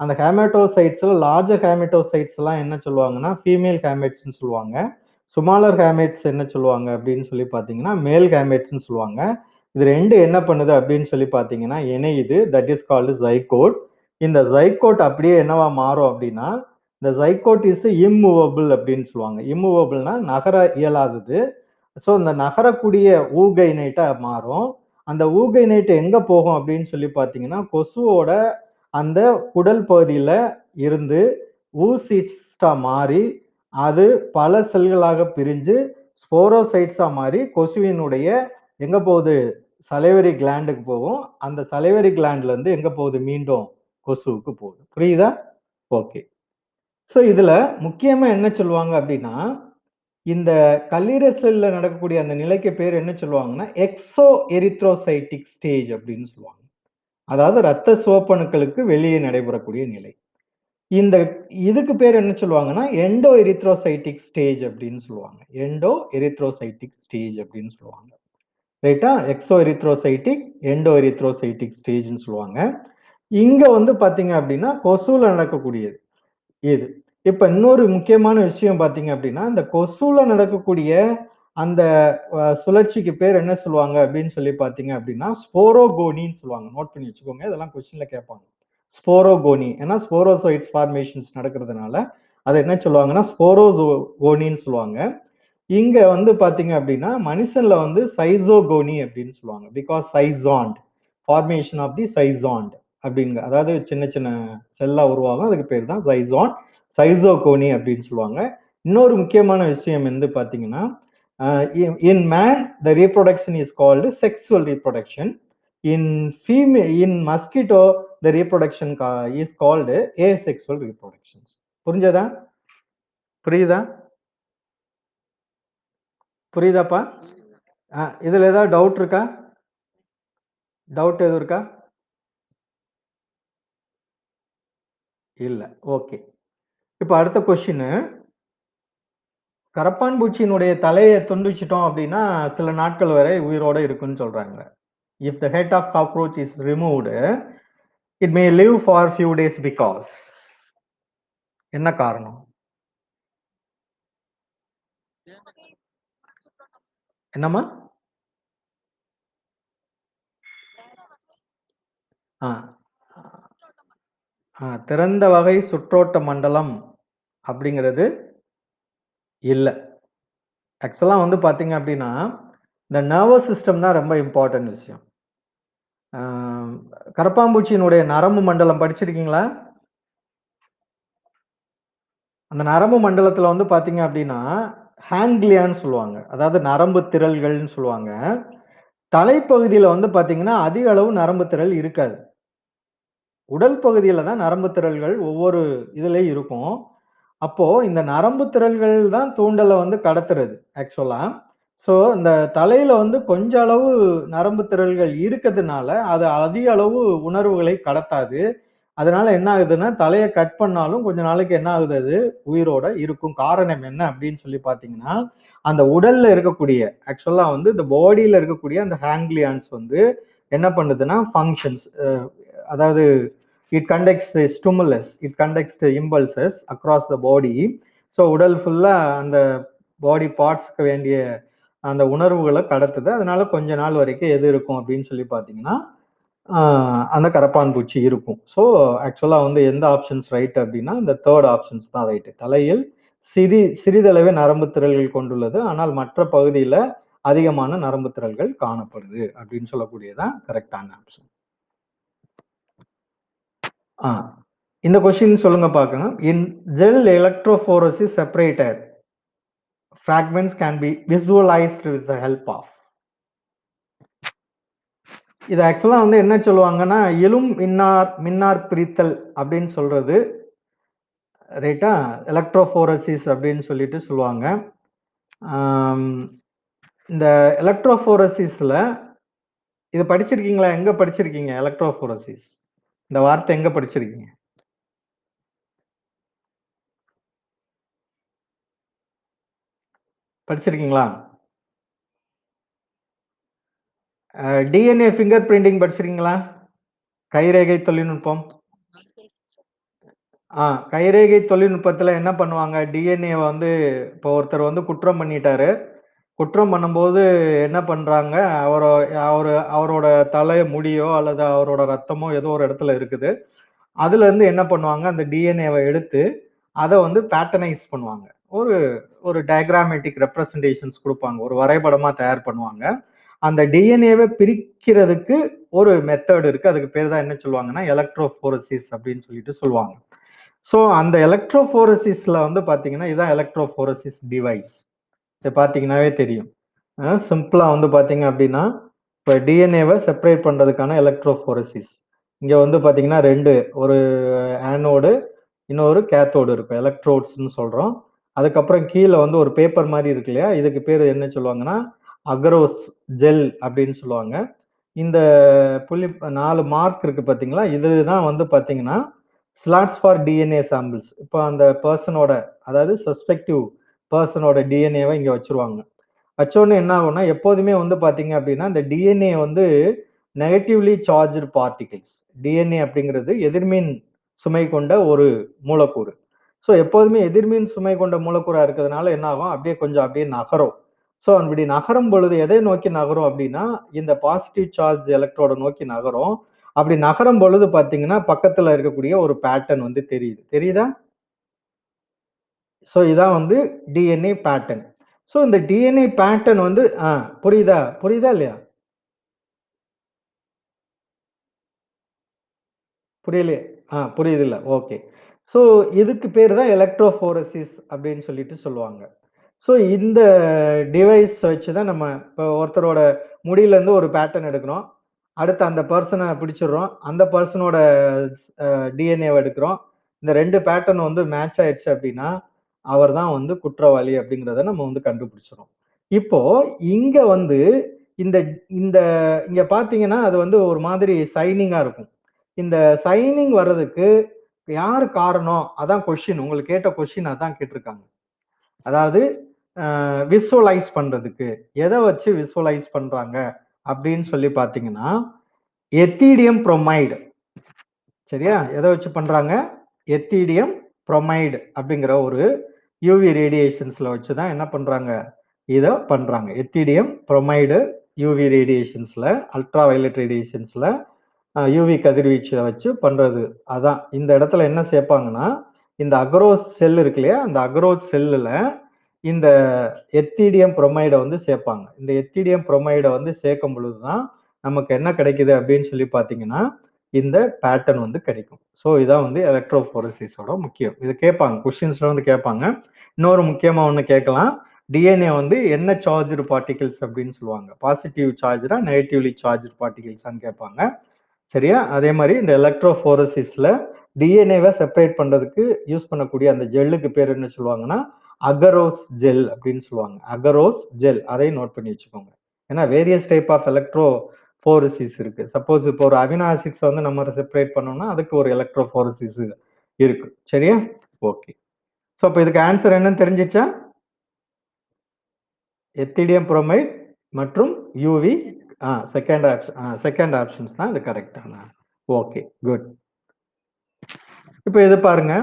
அந்த ஹேமட்டோசைட்ஸ்ல லார்ஜர் ஹேமட்டோசைட்ஸ்லாம் என்ன சொல்லுவாங்கன்னா, ஃபீமேல் ஹேமெட்ஸ்ன்னு சொல்லுவாங்க. ஸ்மாலர் ஹேமெட்ஸ் என்ன சொல்லுவாங்க அப்படின்னு சொல்லி பார்த்தீங்கன்னா, மேல் ஹேமெட்ஸ்ன்னு சொல்லுவாங்க. இது 2 என்ன பண்ணுது அப்படின்னு சொல்லி பார்த்தீங்கன்னா, இணையுது. That is called zygote. இந்த ஜைகோட் அப்படியே என்னவா மாறும் அப்படின்னா, இந்த ஜைகோட் இஸ் இம்மூவபிள் அப்படின்னு சொல்லுவாங்க. இம்மூவபிள்னா நகர இயலாதது. ஸோ இந்த நகரக்கூடிய ஊகைனைட்டா மாறும். அந்த ஊகைனைட் எங்க போகும் அப்படின்னு சொல்லி பார்த்தீங்கன்னா, கொசுவோட அந்த குடல் பகுதியில இருந்து ஊசிஸ்டா மாறி, அது பல செல்களாக பிரிஞ்சு ஸ்போரோசைட்ஸா மாறி கொசுவினுடைய எங்க போகுது? சலைவரி கிளாண்டுக்கு போகும். அந்த சலைவரி கிளாண்ட்ல இருந்து எங்க போகுது? மீண்டும் கொசுவுக்கு போகுது. புரியுதா? ஓகே. சோ இதுல முக்கியமா என்ன சொல்லுவாங்க அப்படின்னா, இந்த கல்லீரல் செல்ல நடக்கக்கூடிய அந்த நிலைக்கு பேர் என்ன சொல்லுவாங்கன்னா, எக்ஸோ எரித்ரோசைட்டிக் ஸ்டேஜ் அப்படின்னு சொல்லுவாங்க. அதாவது ரத்த சிவப்பணுக்களுக்கு வெளியே நடைபெறக்கூடிய நிலை. இந்த இதுக்கு பேர் என்ன சொல்லுவாங்கன்னா, எண்டோ எரித்ரோசைட்டிக் ஸ்டேஜ் அப்படின்னு சொல்லுவாங்க. எண்டோ எரித்ரோசைட்டிக் ஸ்டேஜ் அப்படின்னு சொல்லுவாங்க. ரைட்டா? எக்ஸோ எரித்ரோசைட்டிக், எண்டோ எரித்ரோசைட்டிக் ஸ்டேஜ்ன்னு சொல்லுவாங்க. இங்க வந்து பாத்தீங்க அப்படின்னா, கொசுல நடக்கக்கூடியது இது. இப்ப இன்னொரு முக்கியமான விஷயம் பாத்தீங்க அப்படின்னா, இந்த கொசுல நடக்கக்கூடிய அந்த சுழற்சிக்கு பேர் என்ன சொல்லுவாங்க அப்படின்னு சொல்லி பாத்தீங்க அப்படின்னா, ஸ்போரோகோனின்னு சொல்லுவாங்க. நோட் பண்ணி வச்சுக்கோங்க. இதெல்லாம் கொஸ்டின்ல கேட்பாங்க. ஸ்போரோகோனி. ஏன்னா ஸ்போரோசைட்ஸ் ஃபார்மேஷன்ஸ் நடக்கிறதுனால, அத என்ன சொல்லுவாங்கன்னா, ஸ்போரோகோனின்னு சொல்லுவாங்க. இங்க வந்து பாத்தீங்க அப்படின்னா, மனுஷன்ல வந்து சைசோகோனி அப்படின்னு சொல்லுவாங்க. பிகாஸ் சைசாண்ட், ஃபார்மேஷன் ஆஃப் தி சைசாண்ட் அப்படிங்க. அதாவது சின்ன சின்ன செல்லா உருவாகும். அதுக்கு பேர் தான் சைசாண்ட், சைசோகோனி அப்படின்னு சொல்லுவாங்க. இன்னொரு முக்கியமான விஷயம் வந்து பாத்தீங்கன்னா, in man the reproduction is called sexual reproduction. In mosquito the reproduction is called asexual reproductions. புரிஞ்சதா? புரியுதா? புரியுதாப்பா? இதுல ஏதாவது டவுட் இருக்கா? டவுட் எதுவும் இருக்கா? இல்ல. ஓகே. இப்ப அடுத்த கொஸ்டின். கரப்பான் பூச்சியினுடைய தலைய துண்டிச்சிட்டோம் அப்படின்னா, சில நாட்கள் வரை உயிரோட இருக்குன்னு சொல்றாங்க. If the head of cockroach is removed, it may live for few days because. என்ன காரணம்? என்னம்மா? ஆ. திறந்த வகை சுற்றோட்ட மண்டலம் அப்படிங்கிறது இல்ல. ஆக்சுவலா வந்து பாத்தீங்க அப்படின்னா, இந்த நர்வஸ் சிஸ்டம் தான் ரொம்ப இம்பார்ட்டன்ட் விஷயம். ஆ, கரப்பான்பூச்சியினுடைய நரம்பு மண்டலம் படிச்சிருக்கீங்களா? அந்த நரம்பு மண்டலத்துல வந்து பாத்தீங்க அப்படின்னா, ஹாங்க்லியான்னு சொல்லுவாங்க. அதாவது நரம்பு திரள்கள்னு சொல்லுவாங்க. தலைப்பகுதியில வந்து பாத்தீங்கன்னா, அதிக அளவு நரம்பு திரள் இருக்காது. உடல் பகுதியில தான் நரம்பு திரள்கள் ஒவ்வொரு இதுலயும் இருக்கும். அப்போ இந்த நரம்பு திரள்கள் தான் தூண்டல வந்து கடத்துறது ஆக்சுவலா. ஸோ இந்த தலையில வந்து கொஞ்ச அளவு நரம்பு திரள்கள் இருக்கதுனால, அது அதிக அளவு உணர்வுகளை கடத்தாது. அதனால என்ன ஆகுதுன்னா, தலைய கட் பண்ணாலும் கொஞ்ச நாளைக்கு என்ன ஆகுது அது, உயிரோட இருக்கும். காரணம் என்ன அப்படின்னு சொல்லி பார்த்தீங்கன்னா, அந்த உடல்ல இருக்கக்கூடிய ஆக்சுவலா வந்து இந்த பாடியில இருக்கக்கூடிய அந்த ஹாங்க்லியான்ஸ் வந்து என்ன பண்ணுதுன்னா, ஃபங்ஷன்ஸ் அதாவது it conducts the stimulus, it conducts the impulses across the body. So உடல் ஃபுல்லா அந்த பாடி பார்ட்ஸ்க்கு வேண்டிய அந்த உணர்வுகள கடத்துது. அதனால கொஞ்ச நாள் வரைக்கும் எது இருக்கும் அப்படின்னு சொல்லி பார்த்தீங்கன்னா, அந்த கரப்பான் பூச்சி இருக்கும். ஸோ ஆக்சுவலா வந்து எந்த ஆப்ஷன்ஸ் ரைட் அப்படின்னா, இந்த 3 ஆப்ஷன்ஸ் தான் ரைட். தலையில் சிறிதளவே நரம்பு திரள்கள் கொண்டுள்ளது. ஆனால் மற்ற பகுதியில அதிகமான நரம்பு திரள்கள் காணப்படுது அப்படின்னு சொல்லக்கூடியதான் கரெக்டான ஆப்ஷன். ஆ. இந்த கொஸ்டின் சொல்லுங்க பார்க்கலாம். In gel electrophoresis separated fragments can be visualized with the help of. இது ஆக்சுவலா வந்து என்ன சொல்லுவாங்கன்னா, எழும் மின்னார் பிரித்தல் அப்படின்னு சொல்றது ரைட்டா? எலக்ட்ரோஃபோரசிஸ் அப்படின்னு சொல்லிட்டு சொல்லுவாங்க. ஆம், இந்த எலக்ட்ரோஃபோரசிஸ்ல இது படிச்சிருக்கீங்களா? எங்க படிச்சிருக்கீங்க? எலக்ட்ரோஃபோரசிஸ். இந்த வார்த்தை எங்க படிச்சிருக்கீங்க? படிச்சிருக்கீங்களா? டிஎன்ஏ ஃபிங்கர் பிரிண்டிங் படிச்சிருக்கீங்களா? கைரேகை தொழில்நுட்பம். கைரேகை தொழில்நுட்பத்துல என்ன பண்ணுவாங்க? டிஎன்ஏ வந்து இப்போ ஒருத்தர் வந்து குற்றம் பண்ணிட்டாரு. குற்றம் பண்ணும்போது என்ன பண்றாங்க? அவரோட தலை முடியோ அல்லது அவரோட ரத்தமோ ஏதோ ஒரு இடத்துல இருக்குது. அதுலருந்து என்ன பண்ணுவாங்க? அந்த டிஎன்ஏவ எடுத்து அத வந்து பேட்டர்னைஸ் பண்ணுவாங்க. ஒரு ஒரு டயகிராமேட்டிக் ரெப்ரசன்டேஷன்ஸ் குடுப்பாங்க. ஒரு வரைபடமா தயார் பண்ணுவாங்க. அந்த டிஎன்ஏவ பிரிக்கிறதுக்கு ஒரு மெத்தட் இருக்கு. அதுக்கு பேர் தான் என்ன சொல்லுவாங்கன்னா, எலக்ட்ரோஃபோரசிஸ் அப்படின்னு சொல்லிட்டு சொல்லுவாங்க. ஸோ அந்த எலக்ட்ரோஃபோரசிஸ்ல வந்து பார்த்தீங்கன்னா, இதான் எலக்ட்ரோஃபோரசிஸ் டிவைஸ். இத பார்த்தீங்கன்னாவே தெரியும். சிம்பிளா வந்து பார்த்தீங்க அப்படின்னா, இப்போ டிஎன்ஏவை செப்பரேட் பண்றதுக்கான எலக்ட்ரோஃபோரசிஸ். இங்க வந்து பாத்தீங்கன்னா 2 ஒரு ஆனோடு இன்னொரு கேத்தோடு இருக்கும். எலக்ட்ரோட்ஸ்ன்னு சொல்றோம். அதுக்கப்புறம் கீழே வந்து ஒரு பேப்பர் மாதிரி இருக்கு இல்லையா? இதுக்கு பேர் என்ன சொல்லுவாங்கன்னா அகரோஸ் ஜெல் அப்படின்னு சொல்லுவாங்க. இந்த புள்ளி 4 மார்க் இருக்கு பாத்தீங்களா? இதுதான் வந்து பாத்தீங்கன்னா ஸ்லாட்ஸ் ஃபார் டிஎன்ஏ சாம்பிள்ஸ். இப்போ அந்த பர்சனோட அதாவது சஸ்பெக்டிவ் பர்சனோட டிஎன்ஏவை இங்க வச்சிருவாங்க. வச்சோடனே என்ன ஆகும்னா எப்போதுமே வந்து பாத்தீங்க அப்படின்னா இந்த டிஎன்ஏ வந்து நெகட்டிவ்லி சார்ஜ்டு பார்ட்டிகிள்ஸ். டிஎன்ஏ அப்படிங்கிறது எதிர்மின் சுமை கொண்ட ஒரு மூலக்கூறு. ஸோ எப்போதுமே எதிர்மின் சுமை கொண்ட மூலக்கூறா இருக்கிறதுனால என்ன ஆகும் அப்படியே கொஞ்சம் அப்படியே நகரும். ஸோ அப்படி நகரும் பொழுது எதை நோக்கி நகரும் அப்படின்னா இந்த பாசிட்டிவ் சார்ஜ் எலக்ட்ரோட நோக்கி நகரும். அப்படி நகரும் பொழுது பாத்தீங்கன்னா பக்கத்துல இருக்கக்கூடிய ஒரு பேட்டர்ன் வந்து தெரியுது. தெரியுதா? ஸோ இதான் வந்து டிஎன்ஏ பேட்டர்ன். ஸோ இந்த டிஎன்ஏ பேட்டர்ன் வந்து புரியுதா? புரியுதா இல்லையா? புரியலையே? புரியுதுல்ல. ஓகே. ஸோ இதுக்கு பேரு தான் எலக்ட்ரோஃபோரசிஸ் அப்படின்னு சொல்லிட்டு சொல்லுவாங்க. ஸோ இந்த டிவைஸ் வச்சு தான் நம்ம இப்போ ஒருத்தரோட முடியிலேருந்து ஒரு பேட்டர்ன் எடுக்கிறோம். அடுத்து அந்த பர்சனை பிடிச்சிடுறோம். அந்த பர்சனோட டிஎன்ஏவை எடுக்கிறோம். இந்த 2 பேட்டர்ன் வந்து மேட்ச் ஆயிடுச்சு அப்படின்னா, அவர் தான் வந்து குற்றவாளி அப்படிங்கிறத நம்ம வந்து கண்டுபிடிச்சிரும். இப்போ இங்க வந்து இந்த இந்த இங்க பார்த்தீங்கன்னா, அது வந்து ஒரு மாதிரி ஷைனிங்கா இருக்கும். இந்த ஷைனிங் வர்றதுக்கு யாரு காரணம்? அதான் கொஸ்டின். உங்களுக்கு கேட்ட கொஸ்டின் அதான் கேட்டிருக்காங்க. அதாவது விசுவலைஸ் பண்றதுக்கு எதை வச்சு விசுவலைஸ் பண்றாங்க அப்படின்னு சொல்லி பார்த்தீங்கன்னா, எத்தீடியம் புரோமைடு. சரியா? எதை வச்சு பண்றாங்க? எத்தீடியம் புரோமைடு அப்படிங்கிற ஒரு யூவி ரேடியேஷன்ஸ்ல வச்சு தான் என்ன பண்றாங்க? இத பண்றாங்க. எத்தீடியம் புரோமைடு யூவி ரேடியேஷன்ஸ்ல, அல்ட்ரா வயலட் ரேடியேஷன்ஸ்ல யூவி கதிர்வீச்ச வச்சு பண்றது. அதான் இந்த இடத்துல என்ன சேர்ப்பாங்கன்னா, இந்த அக்ரோஸ் செல் இருக்கு இல்லையா? அந்த அக்ரோஸ் செல்லுல இந்த எத்தீடியம் புரோமைட வந்து சேர்ப்பாங்க. இந்த எத்தீடியம் புரோமைட வந்து சேர்க்கும் பொழுது தான் நமக்கு என்ன கிடைக்குது அப்படின்னு சொல்லி பார்த்தீங்கன்னா, இந்த பேட்டர்ன் வந்து கிடைக்கும். ஸோ இதான் வந்து எலக்ட்ரோஃபோரசிஸோட முக்கியம். இது கேட்பாங்க. கொஸ்டின்ஸ்ல வந்து கேட்பாங்க. இன்னொரு முக்கியமா ஒண்ணு கேட்கலாம். டிஎன்ஏ வந்து என்ன சார்ஜ்டு பார்ட்டிகிள்ஸ் அப்படின்னு சொல்லுவாங்க. பாசிட்டிவ் சார்ஜ்டா, நெகட்டிவ்லி சார்ஜ்டு பார்ட்டிகிள்ஸான்னு கேட்பாங்க. சரியா? அதே மாரி இந்த எலக்ட்ரோஃபோரசிஸ்ல டிஎன்ஏவ செப்பரேட் பண்றதுக்கு யூஸ் பண்ணக்கூடிய அந்த ஜெல்லுக்கு பேர் என்ன சொல்லுவாங்கன்னா, அகரோஸ் ஜெல் அப்படின்னு சொல்லுவாங்க. Agarose gel. அதையும் நோட் பண்ணி வச்சுக்கோங்க. ஏன்னா வேரியஸ் டைப் ஆஃப் எலக்ட்ரோஃபோரசிஸ் இருக்கு. சப்போஸ் இப்போ ஒரு அமினோ ஆசிட்ஸ் வந்து நம்ம செப்பரேட் பண்ணோம்னா, அதுக்கு ஒரு எலக்ட்ரோஃபோரசிஸ் இருக்கு. சரியா? ஓகே. சோ அப்ப இதுக்கு ஆன்சர் என்னன்னு தெரிஞ்சுச்சா? எத்திடியம் புரோமைட் மற்றும் யூவி செகண்ட் ஆப்ஷன்ஸ் தான் இது கரெக்டான. Okay, good. இப்போ இது பாருங்க.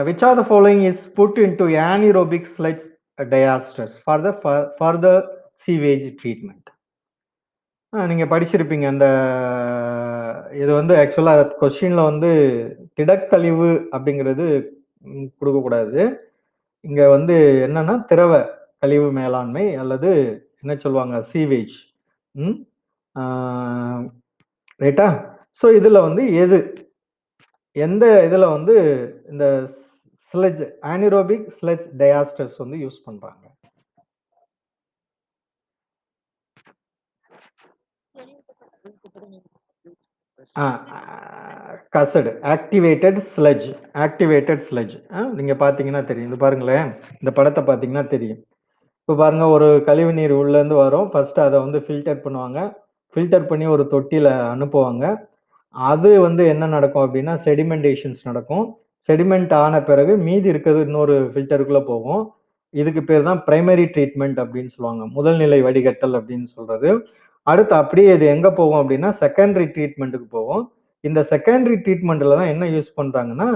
which of the following is put into anaerobic sludge diasters for the further sewage treatment? நீங்க படிச்சிருப்பீங்க. அந்த இது வந்து ஆக்சுவலா கொஸ்டின்ல வந்து திடக்கழிவு அப்படிங்கிறது கொடுக்கக்கூடாது. இங்க வந்து என்னன்னா திரவ கழிவு மேலாண்மை அல்லது என்ன சொல்லுவாங்க சீவேஜ். ம் ரைட்டா? ஸோ இதுல வந்து எந்த இதுல வந்து இந்த ஸ்லெட்ஜ் anaerobic sludge diasters வந்து யூஸ் பண்றாங்க? கசடு ஆக்டிவேட்டட் ஸ்லெட்ஜ். நீங்க பாத்தீங்கன்னா தெரியும். இது பாருங்களேன். இந்த படத்தை பாத்தீங்கன்னா தெரியும். இப்போ பாருங்க ஒரு கழிவு நீர் உள்ள இருந்து வரும். ஃபர்ஸ்ட் அதை வந்து ஃபில்டர் பண்ணுவாங்க. ஃபில்டர் பண்ணி ஒரு தொட்டியில அனுப்புவாங்க. அது வந்து என்ன நடக்கும் அப்படின்னா செடிமெண்டேஷன்ஸ் நடக்கும். செடிமெண்ட் ஆன பிறகு மீதி இருக்கிறது இன்னொரு ஃபில்டருக்குள்ள போகும். இதுக்கு பேர் தான் பிரைமரி ட்ரீட்மெண்ட் அப்படின்னு சொல்லுவாங்க. முதல் நிலை வடிகட்டல் அப்படின்னு சொல்றது. அடுத்து அப்படியே இது எங்க போகும் அப்படின்னா செகண்டரி ட்ரீட்மெண்ட்டுக்கு போகும். இந்த செகண்டரி ட்ரீட்மெண்ட்ல தான் என்ன யூஸ் பண்றாங்கன்னா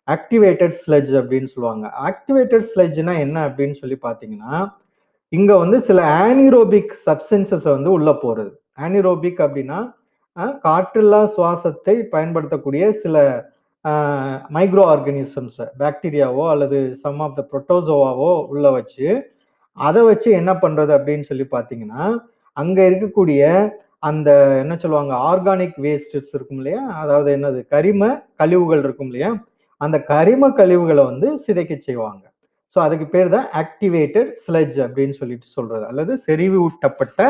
ஆக்டிவேட்டட் ஸ்லெட்ஜ் அப்படின்னு சொல்லுவாங்க. ஆக்டிவேட்டட் ஸ்லெட்ஜ்னா என்ன அப்படின்னு சொல்லி பாத்தீங்கன்னா இங்க வந்து சில ஆனிரோபிக் சப்ஸ்டன்சஸ் வந்து உள்ள போறது. ஆனிரோபிக் அப்படின்னா காற்றில்லா சுவாசத்தை பயன்படுத்தக்கூடிய சில மைக்ரோ ஆர்கானிசம்ஸ் பாக்டீரியாவோ அல்லது சம் ஆஃப் த புரோட்டோசோவாவோ உள்ள வச்சு அதை வச்சு என்ன பண்றது அப்படின்னு சொல்லி பாத்தீங்கன்னா அங்க இருக்கக்கூடிய அந்த என்ன சொல்லுவாங்க ஆர்கானிக் வேஸ்ட்ஸ் இருக்கும் இல்லையா? அதாவது என்னது கரிம கழிவுகள் இருக்கும் இல்லையா? அந்த கரிம கழிவுகளை வந்து சிதைக்க செய்வாங்க. ஸோ அதுக்கு பேர் தான் ஆக்டிவேட்டட் ஸ்லெட்ஜ் அப்படின்னு சொல்லிட்டு சொல்றது அல்லது செறிவூட்டப்பட்ட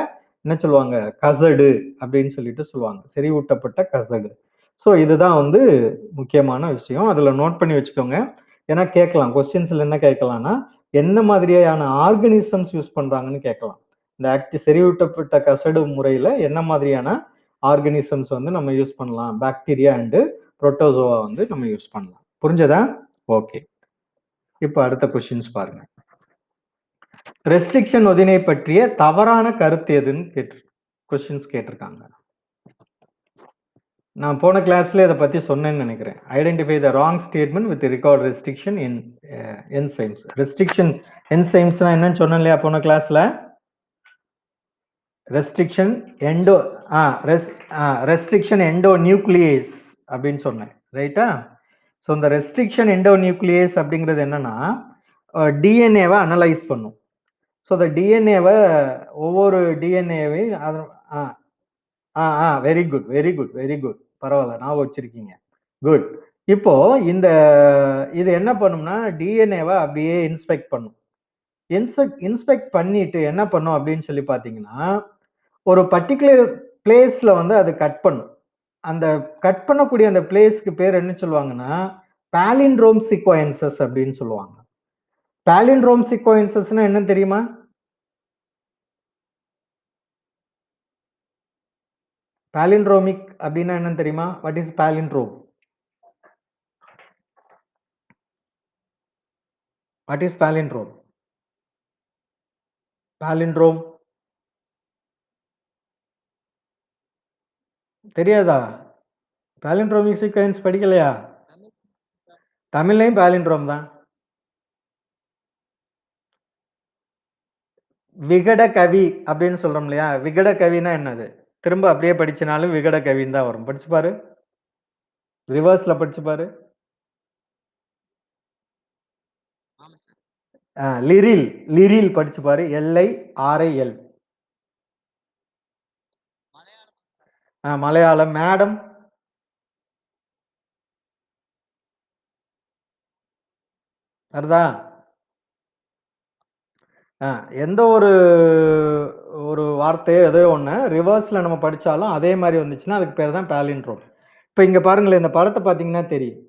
என்ன சொல்லுவாங்க? கசடு அப்படின்னு சொல்லிட்டு சொல்லுவாங்க. செறிவூட்டப்பட்ட கசடு. ஸோ இதுதான் வந்து முக்கியமான விஷயம். அதுல நோட் பண்ணி வச்சுக்கோங்க. ஏன்னா கேட்கலாம். கொஸ்டின்ஸ்ல என்ன கேட்கலாம்னா, என்ன மாதிரியான ஆர்கானிசம்ஸ் யூஸ் பண்றாங்கன்னு கேட்கலாம். இந்த செறிவூட்டப்பட்ட கசடு முறையில என்ன மாதிரியான ஆர்கானிசம்ஸ் வந்து நம்ம யூஸ் பண்ணலாம்? பாக்டீரியா அண்ட் புரோட்டோசோவா வந்து நம்ம யூஸ் பண்ணலாம். புரிஞ்சதா? ஓகே. இப்ப அடுத்த கொஸ்டின்ஸ் பாருங்க. ரெஸ்ட்ரிக்ஷன் ஒதினை பற்றிய தவறான கருத்து எதுன்னு கொஸ்டின்ஸ் கேட்டிருக்காங்க. நான் போன கிளாஸ்ல இதை பத்தி சொன்னேன்னு நினைக்கிறேன். Identify the wrong statement with record restriction in enzymes. Restriction என்சைம்ஸ்னா என்னன்னு சொன்னேன் இல்லையா போன கிளாஸ்ல? Restriction endo restriction endonuclease அப்படின்னு சொன்னேன். ரைட்டா? ஸோ இந்த ரெஸ்ட்ரிக்ஷன் எண்டோ நியூக்ளியேஸ் அப்படிங்கிறது என்னன்னா டிஎன்ஏவை அனலைஸ் பண்ணும். ஸோ இந்த டிஎன்ஏவை ஒவ்வொரு டிஎன்ஏவையும் very good very good very good. பரவாயில்ல, ஞாபகம் வச்சிருக்கீங்க. குட். இப்போ இந்த இது என்ன பண்ணும்னா டிஎன்ஏவை அப்படியே இன்ஸ்பெக்ட் பண்ணும். இன்ஸ்பெக்ட் பண்ணிட்டு என்ன பண்ணும் அப்படின்னு சொல்லி பார்த்தீங்கன்னா, ஒரு பர்டிகுலர் பிளேஸ்ல வந்து அது கட் பண்ணும். அந்த கட் பண்ணக்கூடிய அந்த பிளேஸ்க்கு பேர் என்ன சொல்லுவாங்கன்னா, பாலிண்ட்ரோம் சீக்வென்சஸ் அப்படின்னு சொல்லுவாங்க. பாலிண்ட்ரோம் சீக்வென்சஸ்னா என்னன்னு தெரியுமா? பாலிண்ட்ரோமிக் அப்படின்னா என்னன்னு தெரியுமா? What is palindrome? What is palindrome? Palindrome தெரியாதா? பாலிண்ட்ரோமிக் சீக்வென்ஸ் படிக்கலையா? தமிழ்லையும் பாலிண்ட்ரோம் தான். விகட கவி அப்படின்னு சொல்றோம் இல்லையா? விகட கவினா என்னது? திரும்ப அப்படியே படிச்சனாலும் விகட கவின்னு தான் வரும். படிச்சு பாரு. ரிவர்ஸ்ல படிச்சு பாரு. லிரில் லிரில் படிச்சு பாரு. LIRIL. மலையாளம். மேடம் வருதா? எந்த ஒரு ஒரு வார்த்தையோ ஏதோ ஒண்ணு ரிவர்ஸ்ல நம்ம படிச்சாலும் அதே மாதிரி வந்துச்சுன்னா அதுக்கு பேர் தான் பாலிண்ட்ரோம். இப்ப இங்க பாருங்களேன், இந்த படத்தை பாத்தீங்கன்னா தெரியும்.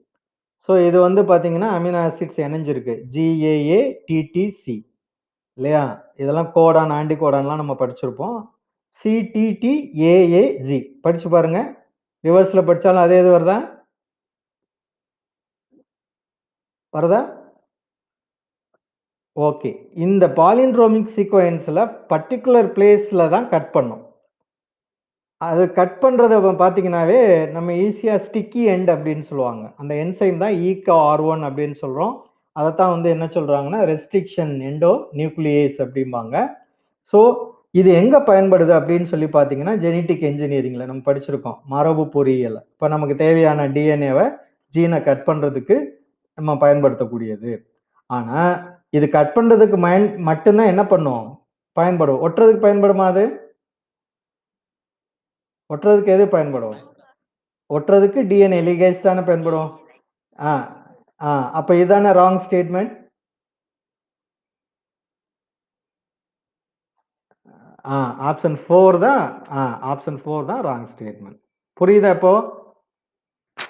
ஸோ இது வந்து பாத்தீங்கன்னா அமினோ ஆசிட்ஸ் இணைஞ்சிருக்கு. GAATTC இல்லையா? இதெல்லாம் கோடான் ஆன்டி கோடான்லாம் நம்ம படிச்சிருப்போம். CTTAAG படிச்சு பாருங்க. ரிவர்ஸ்ல படிச்சாலும் அதே இது வருதா? வருதா? ஓகே. இந்த பாலிண்ட்ரோமிக் சீக்வென்ஸ்ல பர்ட்டிகுலர் பிளேஸ்ல தான் கட் பண்ணும். அது கட் பண்றத பார்த்தீங்கன்னாவே நம்ம ஈஸியா ஸ்டிக்கி எண்ட் அப்படின்னு சொல்லுவாங்க. அந்த என்சைம் தான் ECAR1 அப்படின்னு சொல்றோம். அதத்தான் வந்து என்ன சொல்றாங்கன்னா ரெஸ்ட்ரிக்ஷன் எண்டோ நியூக்ளியேஸ் அப்படிம்பாங்க. ஸோ இது எங்க பயன்படுது அப்படின்னு சொல்லி பார்த்தீங்கன்னா, ஜெனடிக் என்ஜினியரிங்ல நம்ம படிச்சிருக்கோம். மரபு பொறியியல். இப்ப நமக்கு தேவையான டிஎன்ஏவை ஜீனை கட் பண்றதுக்கு நம்ம பயன்படுத்தக்கூடியது. ஆனா இது கட் பண்றதுக்கு மட்டும்தான் என்ன பண்ணும்? பயன்படும். ஒட்டுறதுக்கு பயன்படுமா அது? ஒட்டுறதுக்கு எது பயன்படும்? ஒட்டுறதுக்கு டிஎன்ஏ லிகேஸ் தானே பயன்படும். ஆ ஆ அப்ப இதானே ராங் ஸ்டேட்மெண்ட். ஆப்ஷன் 4 தான். ஆப்ஷன் 4 தான் ராங் ஸ்டேட்மெண்ட். புரியுதா இப்போ?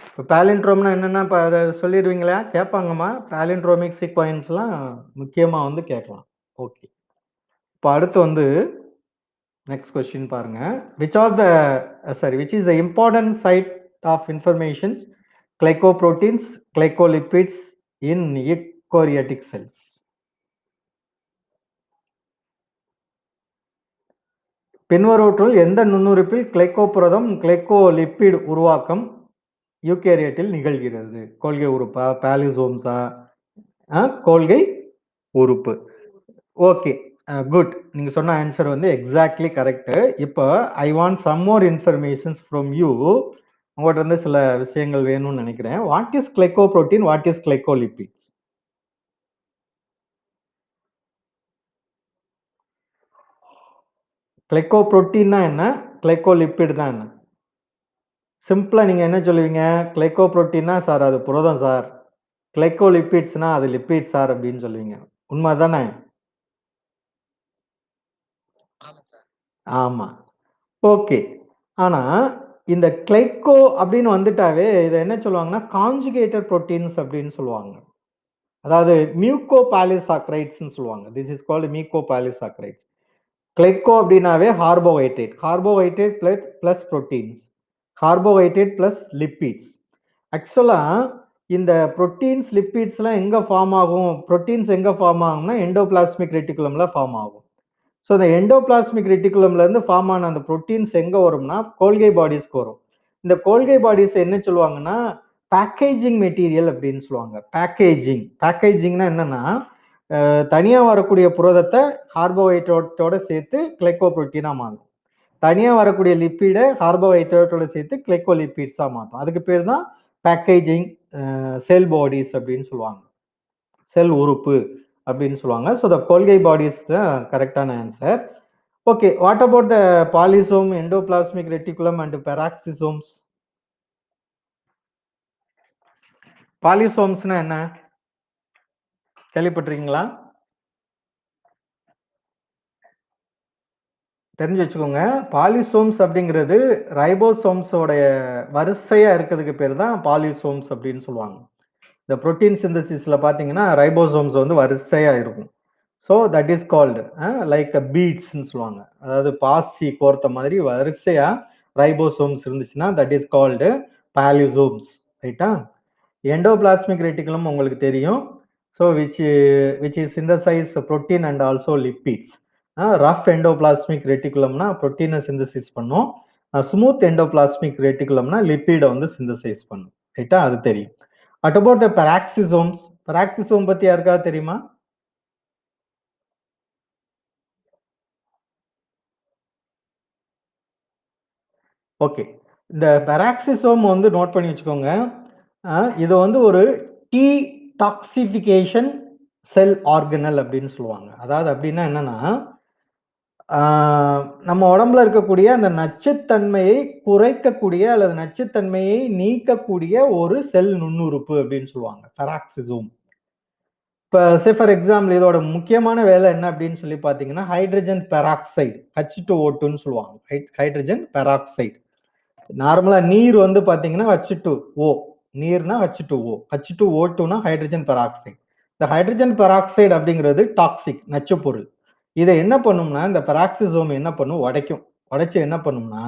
இப்போ பாலிண்ட்ரோம்னா என்னன்னா இப்போ அதை சொல்லிடுவீங்களா? கேட்பாங்கம்மா. பாலிண்ட்ரோமிக் சீக்வென்ஸ்லாம் முக்கியமா வந்து கேட்கலாம். ஓகே. இப்போ அடுத்து வந்து நெக்ஸ்ட் கொஸ்டின் பாருங்க. Which is the important site of informations glycoproteins glycolipids in eukaryotic cells? பின்வருவற்றுள் எந்த நுண்ணுறுப்பில் கிளைகோபுரதம் கிளைகோலிப்பிட் உருவாக்கம் யூகேரியட்டில் நிகழ்கிறது? கொள்கை உறுப்பா, பாலிசோம்ஸா? கொள்கை உறுப்பு. Okay, good. நீங்க சொன்ன ஆன்சர் வந்து எக்ஸாக்ட்லி கரெக்ட். இப்போ I want some more informations from you. உங்கள்கிட்ட இருந்து சில விஷயங்கள் வேணும்னு நினைக்கிறேன். What is glycoprotein, what is glycolipids? கிளைகோப்ரோட்டீன்னா என்ன, கிளைகோலிப்பிட்னா என்ன? சிம்பிளா நீங்க என்ன சொல்லுவீங்க? கிளைகோப்ரோட்டீன்னா சார் அது புரதம் சார், கிளைகோலிபிட்ஸ்னா அது லிப்பிட் சார் அப்படின்னு சொல்லுவீங்க. உண்மை தானே? ஆமா. ஓகே. ஆனா, இந்த கிளைகோ அப்படின்னு வந்துட்டாவே, இத என்ன சொல்லுவாங்கன்னா, கான்ஜுகேட்டட் புரோட்டீன்ஸ் அப்படின்னு சொல்லுவாங்க. அதாவது மியூகோபாலிசாக்கரைட்ஸ்ன்னு சொல்லுவாங்க. This is called mucopolysaccharides. Glyco அப்படின்னாவே carbohydrate. Carbohydrate plus proteins. Carbohydrate plus lipids. ஆக்சுவலா இந்த புரோட்டீன்ஸ், லிப்பிட்ஸ்லாம் எங்க ஃபார்ம் ஆகும்? புரோட்டீன்ஸ் எங்க ஃபார்ம் ஆகும்னா, எண்டோபிளாஸ்மிக் ரெட்டிகுலம்ல ஃபார்ம் ஆகும். ஸோ இந்த எண்டோபிளாஸ்மிக் ரெட்டிகுலம்ல இருந்து ஃபார்ம் ஆன அந்த புரோட்டீன்ஸ் எங்க வரும்னா, கோல்கை பாடிஸ்க்கு வரும். இந்த கோல்கை பாடிஸ் என்ன சொல்லுவாங்கன்னா, பேக்கேஜிங் மெட்டீரியல் அப்படின்னு சொல்லுவாங்க. பேக்கேஜிங்னா என்னன்னா, தனியா வரக்கூடிய புரதத்த கார்போஹைட்ரேட்டோட சேர்த்து கிளைகோபுரோட்டீனா மாத்தும். தனியா வரக்கூடிய லிப்பிட கார்போஹைட்ரேட்டோட சேர்த்து கிளைகோலிபிட்ஸா மாத்தும். அதுக்கு பேர் தான் பேக்கேஜிங் செல் பாடிஸ் அப்படின்னு சொல்லுவாங்க. செல் உறுப்பு அப்படின்னு சொல்லுவாங்க. ஸோ த கோல்கை பாடிஸ் தான் கரெக்டான answer. Okay. What about the polysome, endoplasmic reticulum and peroxisomes? பாலிசோம்ஸ்னா என்ன? கேள்விப்பட்டிருக்கீங்களா? தெரிஞ்சு வச்சுக்கோங்க. பாலிசோம்ஸ் அப்படிங்கிறது ரைபோசோம்ஸோடைய வரிசையா இருக்கிறதுக்கு பேர் தான் பாலிசோம்ஸ் அப்படின்னு சொல்லுவாங்க. இந்த புரோட்டீன் சிந்தசிஸ்ல பார்த்தீங்கன்னா, ரைபோசோம்ஸ் வந்து வரிசையா இருக்கும். So that is called like பீட்ஸ்ன்னு சொல்லுவாங்க. அதாவது பாசி கோர்த்த மாதிரி வரிசையா ரைபோசோம்ஸ் இருந்துச்சுன்னா, தட் இஸ் கால்டு பாலிசோம்ஸ். ரைட்டா? எண்டோபிளாஸ்மிக் ரெட்டிகுலம் உங்களுக்கு தெரியும். So which is synthesize protein and also lipids. Rough endoplasmic ரெட்டிகுலம்னா புரோட்டீனை சிந்தசிஸ் பண்ணும். ஸ்மூத் எண்டோபிளாஸ்மிக் ரெட்டிகுலம்னா லிப்பிடை வந்து சிந்தசைஸ் பண்ணும். ரைட்டா? அது தெரியும். What about the peroxisomes? Peroxisome பத்தி யாருக்காவது தெரியுமா? ஓகே. இந்த பெராக்சிசோம் வந்து நோட் பண்ணி வச்சுக்கோங்க. இது வந்து ஒரு டி டாக்சிஃபிகேஷன் செல் ஆர்கனல் அப்படின்னு சொல்லுவாங்க. அதாவது அப்படின்னா என்னன்னா, ஆ, நம்ம உடம்புல இருக்கக்கூடிய அந்த நச்சுத்தன்மையை குறைக்கக்கூடிய அல்லது நச்சுத்தன்மையை நீக்கக்கூடிய ஒரு செல் நுண்ணுறுப்பு அப்படின்னு சொல்லுவாங்க. பெராக்சிசோம். இப்ப சே ஃபார் எக்ஸாம்பிள் இதோட முக்கியமான வேலை என்ன அப்படின்னு சொல்லி பார்த்தீங்கன்னா, ஹைட்ரஜன் பெராக்சைடு H2O2ன்னு சொல்லுவாங்க. Hydrogen peroxide. நார்மலா நீர் வந்து பாத்தீங்கன்னா H2O. நீர்னா H2O. H2O2னா ஹைட்ரஜன் பெராக்சைடு. இந்த ஹைட்ரஜன் பெராக்சைடு அப்படிங்கிறது டாக்ஸிக் நச்சுப்பொருள். இதை என்ன பண்ணும்னா இந்த பெராக்சிசோம் என்ன பண்ணும்? உடைக்கும். உடைச்சு என்ன பண்ணும்னா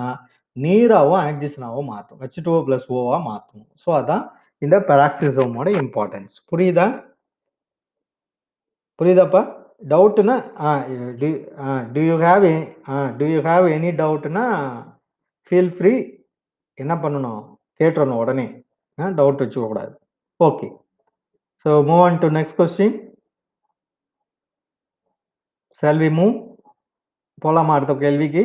நீராவும் ஆக்சிஜனாவும் மாற்றும். H2O பிளஸ் ஓவா மாற்றும். ஸோ அதான் இந்த பெராக்சிசோமோட இம்பார்ட்டன்ஸ். புரியுதா? புரியுதாப்பா? டவுட்னா do do you have do you have any டவுட்னா ஃபீல் ஃப்ரீ. என்ன பண்ணணும்? கேட்டுறணும் உடனே. டவுட் வச்சுக்க கூடாது. Okay. So move on to next question. Shall we move? போலாமா அடுத்த கேள்விக்கு?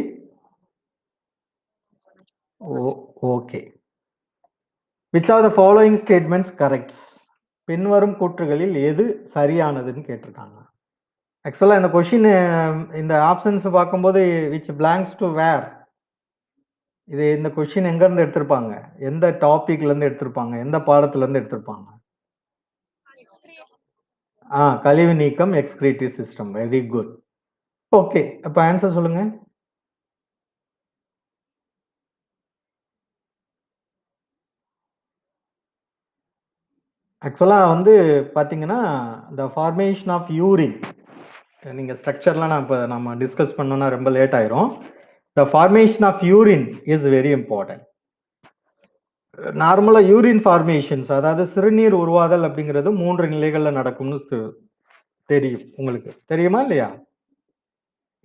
Okay. Which are the following statements corrects? பின்வரும் கூற்றுகளில் எது சரியானதுன்னு கேட்டிருக்காங்க. ஆக்சுவலா இந்த கொஸ்டின் இந்த ஆப்ஷன்ஸ் பார்க்கும்போது விச் பிளாங்க்ஸ் டு வேர்? இது இந்த கொஸ்டின் எங்க இருந்து எடுத்திருப்பாங்க? எந்த டாபிக்ல இருந்து எடுத்திருப்பாங்க? எந்த பாடத்துல இருந்து எடுத்திருப்பாங்க? கழிவு நீக்கம் excretory system. Very good. Okay. அப்ப ஆன்சர் சொல்லுங்க. ஆக்சுவலா வந்து பாத்தீங்கன்னா, த ஃபார்மேஷன் ஆஃப் யூரின். நீங்க ஸ்ட்ரக்சர்லாம் நான் இப்ப நம்ம டிஸ்கஸ் பண்ணோம்னா ரொம்ப லேட் ஆயிரும். The formation of urine is very important. நார்மலா யூரின் ஃபார்மேஷன்ஸ் அதாவது சிறுநீர் உருவாதல் அப்படிங்கிறது 3 நிலைகள்ல நடக்கும்னு தெரியும். உங்களுக்கு தெரியுமா இல்லையா?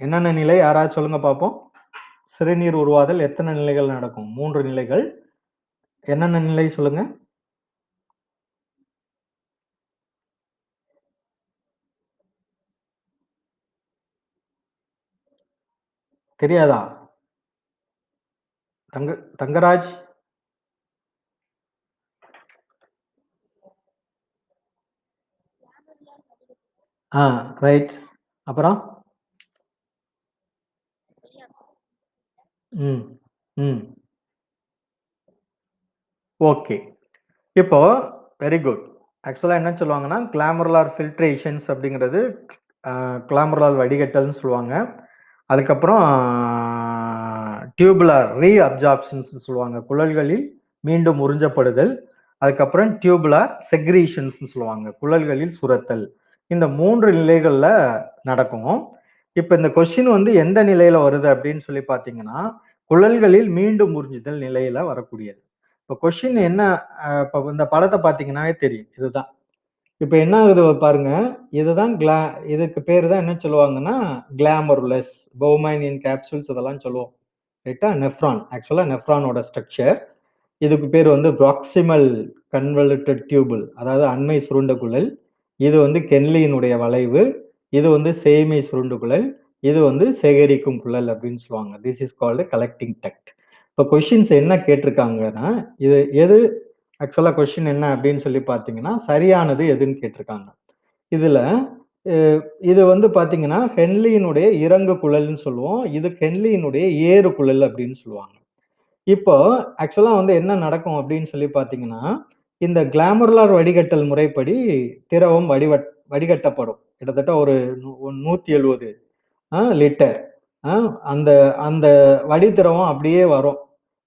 என்னென்ன நிலை யாராவது சொல்லுங்க பார்ப்போம். சிறுநீர் உருவாதல் எத்தனை நிலைகள் நடக்கும்? 3 நிலைகள். என்னென்ன நிலை சொல்லுங்க? தெரியாதா? தங்கராஜ். ரைட். அப்புறம்? ம். ம். ஓகே. இப்போ வெரி குட். ஆக்சுவலா என்ன சொல்லுவாங்கன்னா, கிளாமருலார் ஃபில்ட்ரேஷன்ஸ் அப்படிங்கிறது கிளாமருலார் வடிகட்டல்னு சொல்லுவாங்க. அதுக்கப்புறம் டியூபுலார் ரீஅப்சார்ப்ஷன்ஸ் சொல்லுவாங்க, குழல்களில் மீண்டும் உறிஞ்சப்படுதல். அதுக்கப்புறம் டியூபுலார் செக்ரீஷன்ஸ் சொல்லுவாங்க, குழல்களில் சுரத்தல். இந்த 3 நிலைகள்ல நடக்கும். இப்ப இந்த கொஸ்டின் வந்து எந்த நிலையில வருது அப்படின்னு சொல்லி பார்த்தீங்கன்னா, குழல்களில் மீண்டும் உறிஞ்சுதல் நிலையில வரக்கூடியது. இப்ப கொஸ்டின் என்ன? இப்ப இந்த படத்தை பார்த்தீங்கன்னாவே தெரியும். இதுதான். இப்ப என்ன ஆகுது பாருங்க. இதுதான் இதுக்கு பேரு தான் என்ன சொல்லுவாங்கன்னா, கிளாமருலஸ், பௌமைனியன் கேப்சூல்ஸ் இதெல்லாம் சொல்லுவோம். ரைட்டா? நெஃப்ரான். ஆக்சுவலா நெஃப்ரானோட ஸ்ட்ரக்சர். இதுக்கு பேர் வந்து ப்ராக்சிமல் கன்வல்யூட்டட் டியூபுல், அதாவது அண்மை சுருண்ட குழல். இது வந்து கென்லியினுடைய வளைவு. இது வந்து சேய்மை சுருண்டு குழல். இது வந்து சேகரிக்கும் குழல் அப்படின்னு சொல்லுவாங்க. This is called collecting duct. இப்ப கொஸ்டின்ஸ் என்ன கேட்டிருக்காங்கன்னா, இது எது ஆக்சுவலா கொஸ்டின் என்ன அப்படின்னு சொல்லி பார்த்தீங்கன்னா, சரியானது எதுன்னு கேட்டிருக்காங்க. இதுல அ இது வந்து பார்த்தீங்கன்னா, ஹென்லியினுடைய இறங்கு குழல்ன்னு சொல்லுவோம். இது ஹென்லியினுடைய ஏறு குழல் அப்படின்னு சொல்லுவாங்க. இப்போ ஆக்சுவலா வந்து என்ன நடக்கும் அப்படின்னு சொல்லி பார்த்தீங்கன்னா, இந்த கிளாமருலார் வடிகட்டல் முறைப்படி திரவம் வடிகட்டப்படும். கிட்டத்தட்ட ஒரு 170 லிட்டர். அ அந்த அந்த வடிதிரவம் அப்படியே வரும்.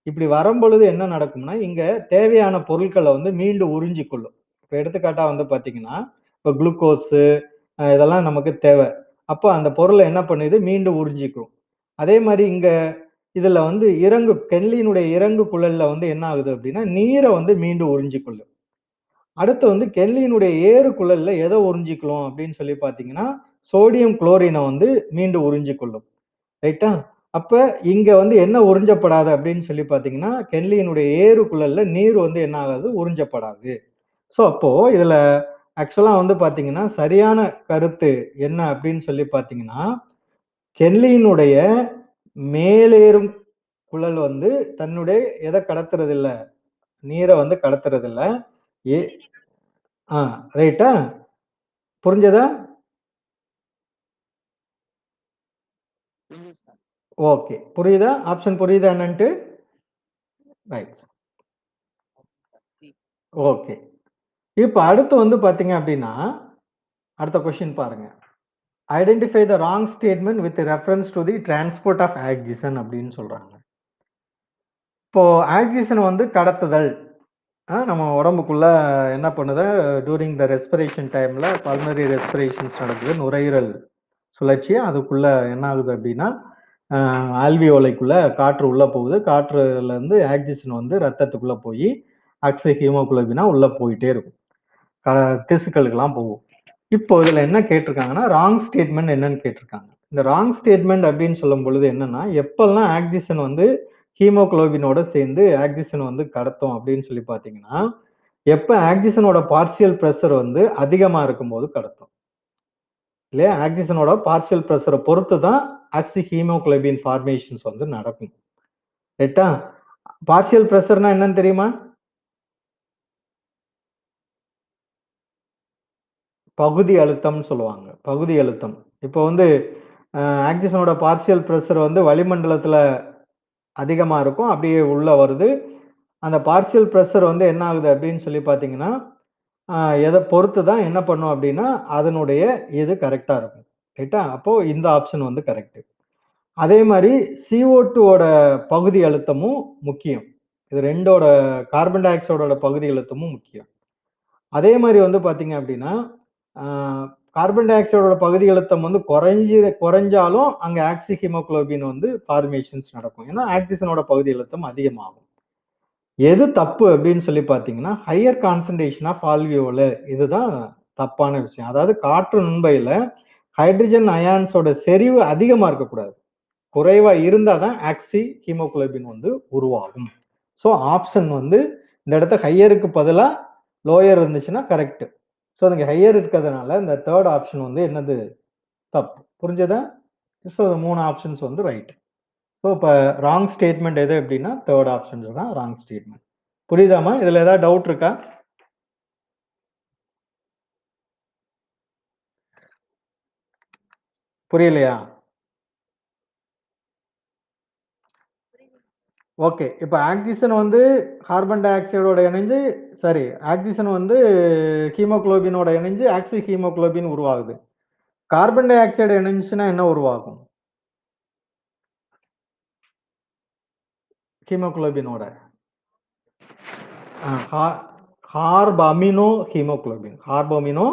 இப்படி வரும்பொழுது என்ன நடக்கும்னா, இங்க தேவையான பொருட்கள வந்து மீண்டும் உறிஞ்சிக் கொள்ளும். இப்ப எடுத்துக்காட்டா வந்து பார்த்தீங்கன்னா, இப்ப குளுக்கோஸு இதெல்லாம் நமக்கு தேவை. அப்ப அந்த பொருள என்ன பண்ணுது? மீண்டும் உறிஞ்சிக்கும். அதே மாரி இங்க இதுல வந்து கென்லியினுடைய இறங்கு குழல்ல வந்து என்ன ஆகுது அப்படின்னா, நீர வந்து மீண்டும் உறிஞ்சிக்கொள்ளும். அடுத்து வந்து கென்லியினுடைய ஏறு குழல்ல எத உறிஞ்சிக்கும் அப்படின்னு சொல்லி பார்த்தீங்கன்னா, சோடியம் குளோரின வந்து மீண்டும் உறிஞ்சிக்கொள்ளும். ரைட்டா? அப்ப இங்க வந்து என்ன உறிஞ்சப்படாது அப்படின்னு சொல்லி பார்த்தீங்கன்னா, கென்லியினுடைய ஏறு குழல்ல நீர் வந்து என்ன ஆகாது? உறிஞ்சப்படாது. ஸோ அப்போ இதுல ஆக்சுவலா வந்து பார்த்தீங்கன்னா, சரியான கருத்து என்ன அப்படின்னு சொல்லி பார்த்தீங்கன்னா, கென்லியினுடைய மேலேறும் குழல் வந்து தன்னுடைய எத கடத்துறதில்ல, நீர வந்து கடத்துறதில்ல. ஏ ஆ ரைட்டா? புரிஞ்சதா? ஓகே. புரியுதா? ஆப்ஷன் புரியுதா என்னன்ட்டு? ரைட். ஓகே. இப்ப அடுத்து வந்து பார்த்தீங்க அப்டின்னா, அடுத்த கொஸ்டின் பாருங்க. Identify the wrong statement with reference to the transport of oxygen அப்டின்னு சொல்றாங்க. இப்போ ஆக்ஸிஜன் வந்து கடத்துதல். நம்ம உடம்புக்குள்ள என்ன பண்ணுது? டூரிங் த ரெஸ்பிரேஷன் டைம்ல பல்மனரி ரெஸ்பிரேஷன்ஸ் நடக்குது. நுரையீரல் சுழற்சி. அதுக்குள்ள என்ன ஆகுது அப்டின்னா, ஆல்வியோலைக்குள்ள காற்று உள்ள போகுது. காற்றுலருந்து ஆக்ஸிஜன் வந்து ரத்தத்துக்குள்ள போயி, ஆக்ஸி ஹீமோகுளோபினா உள்ள போயிட்டே இருக்கும். க திசுக்களுக்கெல்லாம் போகும். இப்போ இதுல என்ன கேட்டிருக்காங்கன்னா, ராங் ஸ்டேட்மென்ட் என்னன்னு கேட்டிருக்காங்க. இந்த ராங் ஸ்டேட்மென்ட் அப்படின்னு சொல்லும் பொழுது என்னன்னா, எப்பல்லாம் ஆக்ஸிஜன் வந்து ஹீமோகுளோபினோட சேர்ந்து ஆக்ஸிஜன் வந்து கடத்தும் அப்படின்னு சொல்லி பார்த்தீங்கன்னா, எப்ப ஆக்ஸிஜனோட பார்சியல் பிரஷர் வந்து அதிகமா இருக்கும்போது கடத்தும். இல்லையா? ஆக்ஸிஜனோட பார்சியல் பிரஷர பொறுத்து தான் ஆக்ஸி ஹீமோகுளோபின் ஃபார்மேஷன்ஸ் வந்து நடக்கும். ரைட்டா? பார்சியல் பிரஷர்னா என்னன்னு தெரியுமா? பகுதி அழுத்தம்னு சொல்லுவாங்க. பகுதி அழுத்தம். இப்போ வந்து அ ஆக்ஸிஜனோட பார்சியல் பிரஷர் வந்து வளிமண்டலத்தில அதிகமா இருக்கும். அப்படியே உள்ள வருது. அந்த பார்சியல் பிரஷர் வந்து என்ன ஆகுது அப்படின்னு சொல்லி பார்த்தீங்கன்னா, அ எத பொறுத்து தான் என்ன பண்ணும் அப்படின்னா, அதனுடைய இது கரெக்ட்டா இருக்கும். ரைட்டா? அப்போ இந்த ஆப்ஷன் வந்து கரெக்ட். அதே மாரி CO2 ஓட பகுதி அழுத்தமும் முக்கியம். இது 2ஓட கார்பன் டை ஆக்சைடோட பகுதி அழுத்தமும் முக்கியம். அதே மாரி வந்து பார்த்தீங்க அப்டின்னா, ஆ கார்பன் டை ஆக்சைடோட பகுதி அழுத்தம் வந்து குறைஞ்சாலும் அங்க ஆக்ஸி ஹீமோகுளோபின் வந்து ஃபார்மேஷன்ஸ் நடக்கும். ஏன்னா, ஆக்ஸிஜனோட பகுதி அழுத்தம் அதிகமாகும். எது தப்பு அப்டின்னு சொல்லி பார்த்தீங்கன்னா, ஹையர் கான்சன்ட்ரேஷன் ஆஃப் ஆல்வியோல இதுதான் தப்பான விஷயம். அதாவது காற்று நுண்பையில ஹைட்ரஜன் அயான்ஸோட செறிவு அதிகமா இருக்கக்கூடாது. குறைவா இருந்தா தான் ஆக்ஸி ஹீமோகுளோபின் வந்து உருவாகும். ஸோ ஆப்ஷன் வந்து இந்த இடத்துல ஹையருக்கு பதிலா லோயர் இருந்துச்சுன்னா கரெக்ட். ஸோ இங்க ஹையர் இருக்கிறதுனால இந்த 3 ஆப்ஷன் வந்து என்னது? தப்பு. புரிஞ்சதா? ஸோ 3 ஆப்ஷன்ஸ் வந்து ரைட். ஸோ இப்ப ராங் ஸ்டேட்மெண்ட் எது அப்படின்னா 3 ஆப்ஷன்ஸ் தான் ராங் ஸ்டேட்மெண்ட். புரியுதாம்மா? இதுல ஏதாவது டவுட் இருக்கா? புரியலையா? ஓகே. இப்ப ஆக்ஸிஜன் வந்து கார்பன் டை ஆக்சைடோட இணைஞ்சு சாரி ஆக்ஸிஜன் வந்து ஹீமோகுளோபினோட இணைஞ்சு ஆக்ஸி ஹீமோகுளோபின் உருவாகுது. கார்பன் டை ஆக்சைடு இணைஞ்சுச்சுன்னா என்ன உருவாகும்? ஹீமோகுளோபினோட ஹார்பமினோ ஹீமோகுளோபின், ஹார்பமினோ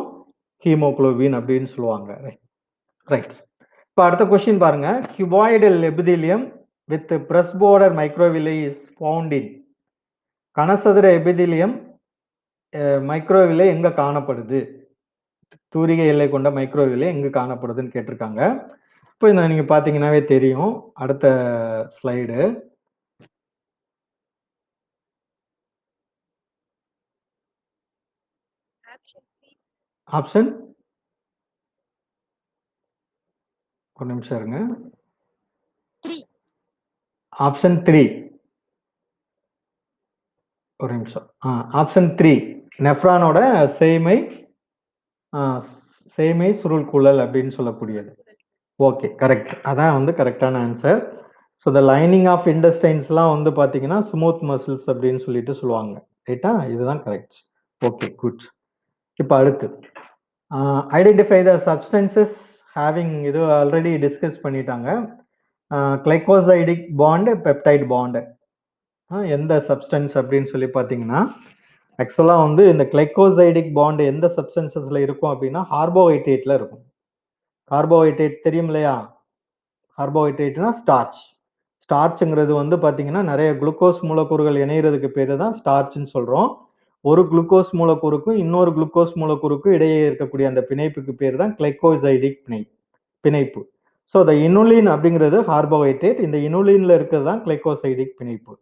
ஹீமோகுளோபின் அப்படின்னு சொல்லுவாங்க. ரைட். இப்போ அடுத்த கொஸ்டின் பாருங்க. cuboidal epithelium with press border microvilli is found in. கனசதுர எபிதிலியம் மைக்ரோவில்லை எங்க காணப்படுது? தூரிகை எல்லை கொண்ட மைக்ரோவில்லை எங்க காணப்படுதுன்னு கேட்டிருக்காங்க. இப்போ நீங்க பாத்தீங்கன்னாவே தெரியும். அடுத்த ஸ்லைடு. ஆப்ஷன் ஒரு நிமிஷம் இருங்க. ஆப்ஷன் 3 ஒரு நிமிஷம். ஆப்ஷன் 3 நெஃப்ரானோட சேமை சுருள் குழல் அப்படின்னு சொல்லக்கூடியது. Okay, correct. அதான் வந்து கரெக்டான answer. So the lining of இண்டஸ்டைன்ஸ்லாம் வந்து பார்த்தீங்கன்னா ஸ்மூத் மசில்ஸ் அப்படின்னு சொல்லிட்டு சொல்லுவாங்க. ரைட்டா? இதுதான் கரெக்ட். Okay, good. இப்போ அடுத்து ஐடென்டிஃபை த சப்ஸ்டன்சஸ் ஹேவிங், இது ஆல்ரெடி டிஸ்கஸ் பண்ணிட்டாங்க. Glycosidic bond, peptide bond. எந்த சப்ஸ்டன்ஸ் அப்படின்னு சொல்லி பார்த்தீங்கன்னா, ஆக்சுவலாக வந்து இந்த கிளைகோசைடிக் பாண்டு எந்த சப்ஸ்டன்சஸ்ல இருக்கும் அப்படின்னா கார்போஹைட்ரேட்ல இருக்கும். கார்போஹைட்ரேட் தெரியும் இல்லையா? கார்போஹைட்ரேட்னா ஸ்டார்ச். ஸ்டார்ச்ங்கிறது வந்து பார்த்தீங்கன்னா நிறைய குளுக்கோஸ் மூலக்கூறுகள் இணைகிறதுக்கு பேர் தான் ஸ்டார்ச்னு சொல்றோம். ஒரு குளுக்கோஸ் மூலக்கூறுக்கும் இன்னொரு குளுக்கோஸ் மூலக்கூறுக்கும் இடையே இருக்கக்கூடிய அந்த பிணைப்புக்கு பேர் தான் கிளைகோசைடிக் பிணைப்பு. ஸோ இந்த இனுலின் அப்படிங்கிறது கார்போஹைட்ரேட், இந்த இனுலின்ல இருக்கிறது தான் கிளைகோசைடிக் பிணைப்பு.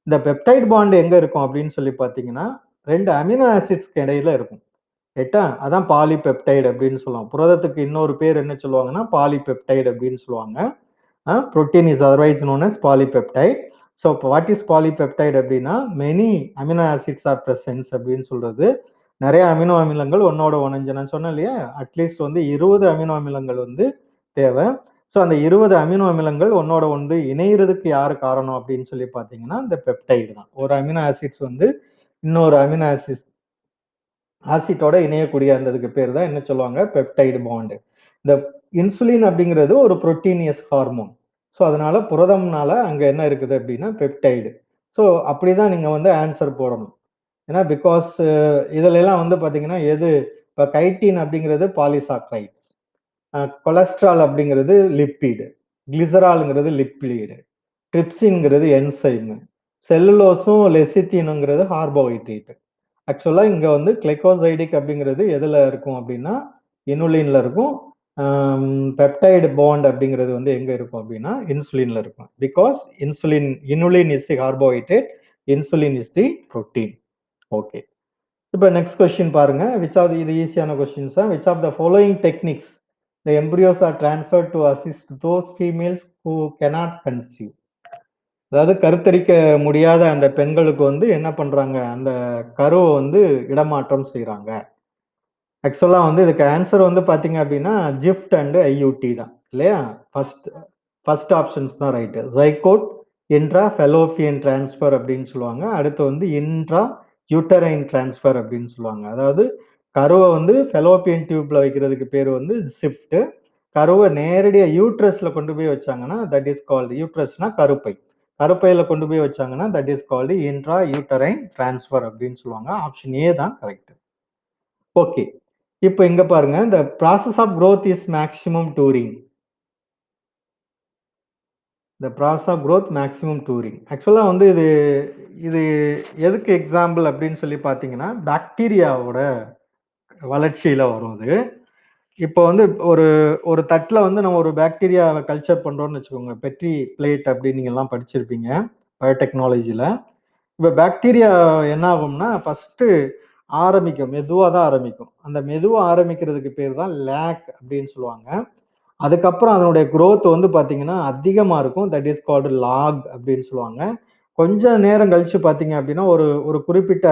இந்த பெப்டைட் பாண்ட் எங்க இருக்கும் அப்படின்னு சொல்லி பார்த்தீங்கன்னா 2 அமினோ ஆசிட்ஸ்க்கு இடையில இருக்கும். ரைட்டா? அதான் பாலிபெப்டைடு அப்படின்னு சொல்லுவாங்க. புரதத்துக்கு இன்னொரு பேர் என்ன சொல்லுவாங்கன்னா பாலிபெப்டைடு அப்படின்னு சொல்லுவாங்க. Protein is otherwise known as polypeptide. So what is polypeptide அப்படின்னா many amino acids are presence அப்படின்னு சொல்றது. நிறைய அமினோ அமிலங்கள் ஒன்னோட ஒன்று, நான் சொன்னேன் இல்லையா, அட்லீஸ்ட் வந்து 20 அமினோ அமிலங்கள் வந்து தேவை. ஸோ அந்த 20 அமினோ அமிலங்கள் ஒன்னோட ஒன்று இணைகிறதுக்கு யாரு காரணம் அப்படின்னு சொல்லி பார்த்தீங்கன்னா இந்த பெப்டைடு தான். ஒரு அமினோ ஆசிட்ஸ் வந்து இன்னொரு அமினோ ஆசிட்டோட இணையக்கூடிய அந்ததுக்கு பேர் தான் என்ன சொல்லுவாங்க? Peptide bond. இந்த இன்சுலின் அப்படிங்கிறது ஒரு புரோட்டீனியஸ் ஹார்மோன். ஸோ அதனால புரதம்னால அங்க என்ன இருக்குது அப்படின்னா பெப்டைடு. ஸோ அப்படிதான் நீங்க வந்து ஆன்சர் போடணும். ஏன்னா பிகாஸ் இதுல எல்லாம் வந்து பாத்தீங்கன்னா எது இப்போ கைட்டின் அப்படிங்கிறது பாலிசாக்ரைட்ஸ், கொலஸ்ட்ரால் அப்படிங்கிறது லிப்பிடு, கிளிசரால்ங்கிறது லிப்பிடு, ட்ரிப்சின்ங்கிறது என்சைம், செல்லுலோஸும் லெசித்தினுங்கிறது கார்போஹைட்ரேட். ஆக்சுவலா இங்க வந்து கிளைகோசைடிக் அப்படிங்கிறது எதுல இருக்கும் அப்படின்னா இனுலின்ல இருக்கும். பெப்டைடு பாண்ட் அப்படிங்கிறது வந்து எங்க இருக்கும் அப்படின்னா இன்சுலின்ல இருக்கும். Because inulin is the carbohydrate, insulin is the protein. Okay. இப்போ நெக்ஸ்ட் கொஸ்டின் பாருங்க. இது ஈஸியான கொஸ்டின்ஸ் தான். Which of the following techniques the embryos are transferred to assist those females who cannot conceive. அதாவது கருத்தரிக்க முடியாத அந்த பெண்களுக்கு வந்து என்ன பண்றாங்க, அந்த கருவை வந்து இடமாற்றம் செய்யறாங்க. ஆக்சுவலா வந்து இதுக்கு ஆன்சர் வந்து பாத்தீங்க அப்படின்னா ஜிஃப்ட் அண்ட் ஐயூடி தான் இல்லையா? ஃபர்ஸ்ட் ஆப்ஷன்ஸ் தான் right. Zygote intra fallopian transfer அப்படின்னு சொல்லுவாங்க. அடுத்து வந்து இன்ட்ரா யூட்டரைன் டிரான்ஸ்ஃபர் அப்படின்னு சொல்லுவாங்க. அதாவது கருவை வந்து ஃபெலோபியன் டியூப்ல வைக்கிறதுக்கு பேர் வந்து ஷிஃப்ட். கருவை நேரடியாக யூட்ரஸ்ல கொண்டு போய் வச்சாங்கன்னா தட் இஸ் கால்டு, யூட்ரஸ்னா கருப்பை, கருப்பையில கொண்டு போய் வச்சாங்கன்னா that is called intrauterine transfer அப்படின்னு சொல்லுவாங்க. ஆப்ஷன் ஏ தான் கரெக்ட். ஓகே. இப்போ இங்க பாருங்க, the process of growth is maximum touring. The process of growth maximum touring. ஆக்சுவலா வந்து இது இது எதுக்கு எக்ஸாம்பிள் அப்படின்னு சொல்லி பார்த்தீங்கன்னா பாக்டீரியாவோட வளர்ச்சியில வருவது. இப்போ வந்து ஒரு ஒரு தட்டில் வந்து நம்ம ஒரு பாக்டீரியாவை கல்ச்சர் பண்றோம்னு வச்சுக்கோங்க. பெட்ரி பிளேட் அப்படின்னு நீங்க எல்லாம் படிச்சிருப்பீங்க பயோடெக்னாலஜில. இப்போ பாக்டீரியா என்ன ஆகும்னா ஃபர்ஸ்ட் ஆரம்பிக்கும், மெதுவாக தான் ஆரம்பிக்கும். அந்த மெதுவாக ஆரம்பிக்கிறதுக்கு பேர் தான் லேக் அப்படின்னு சொல்லுவாங்க. அதுக்கப்புறம் அதனுடைய growth வந்து பார்த்தீங்கன்னா அதிகமாக இருக்கும். தட் இஸ் கால்டு லாக் அப்படின்னு சொல்லுவாங்க. கொஞ்சம் நேரம் கழிச்சு பார்த்தீங்க அப்படின்னா ஒரு ஒரு குறிப்பிட்ட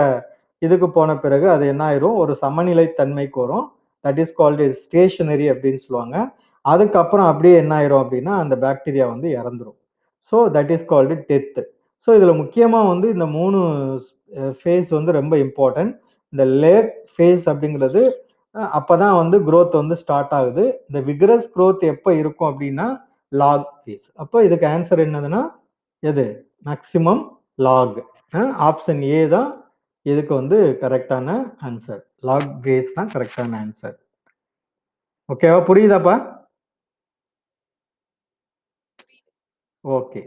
இதுக்கு போன பிறகு அது என்ன ஆயிரும், ஒரு சமநிலை தன்மைக்கு வரும். தட் இஸ் கால்டு ஸ்டேஷனரி அப்படின்னு சொல்லுவாங்க. அதுக்கப்புறம் அப்படியே என்ன ஆயிரும் அப்படின்னா அந்த பாக்டீரியா வந்து இறந்துரும். So that is called death. So இதுல முக்கியமா வந்து இந்த 3 ஃபேஸ் வந்து ரொம்ப இம்பார்ட்டன்ட். இந்த லேக் ஃபேஸ் அப்படிங்கிறது அப்பதான் வந்து growth வந்து ஸ்டார்ட் ஆகுது. இந்த விகரஸ் growth எப்ப இருக்கும் அப்படின்னா லாக் ஃபேஸ். அப்போ இதுக்கு ஆன்சர் என்னதுன்னா எது? Maximum lock. ஆப்ஷன் ஏ தான் இதுக்கு வந்து கரெக்டான ஆன்சர். லாக் பேஸ் தான் கரெக்டான ஆன்சர். ஓகேவா? புரியுதாப்பா? ஓகே.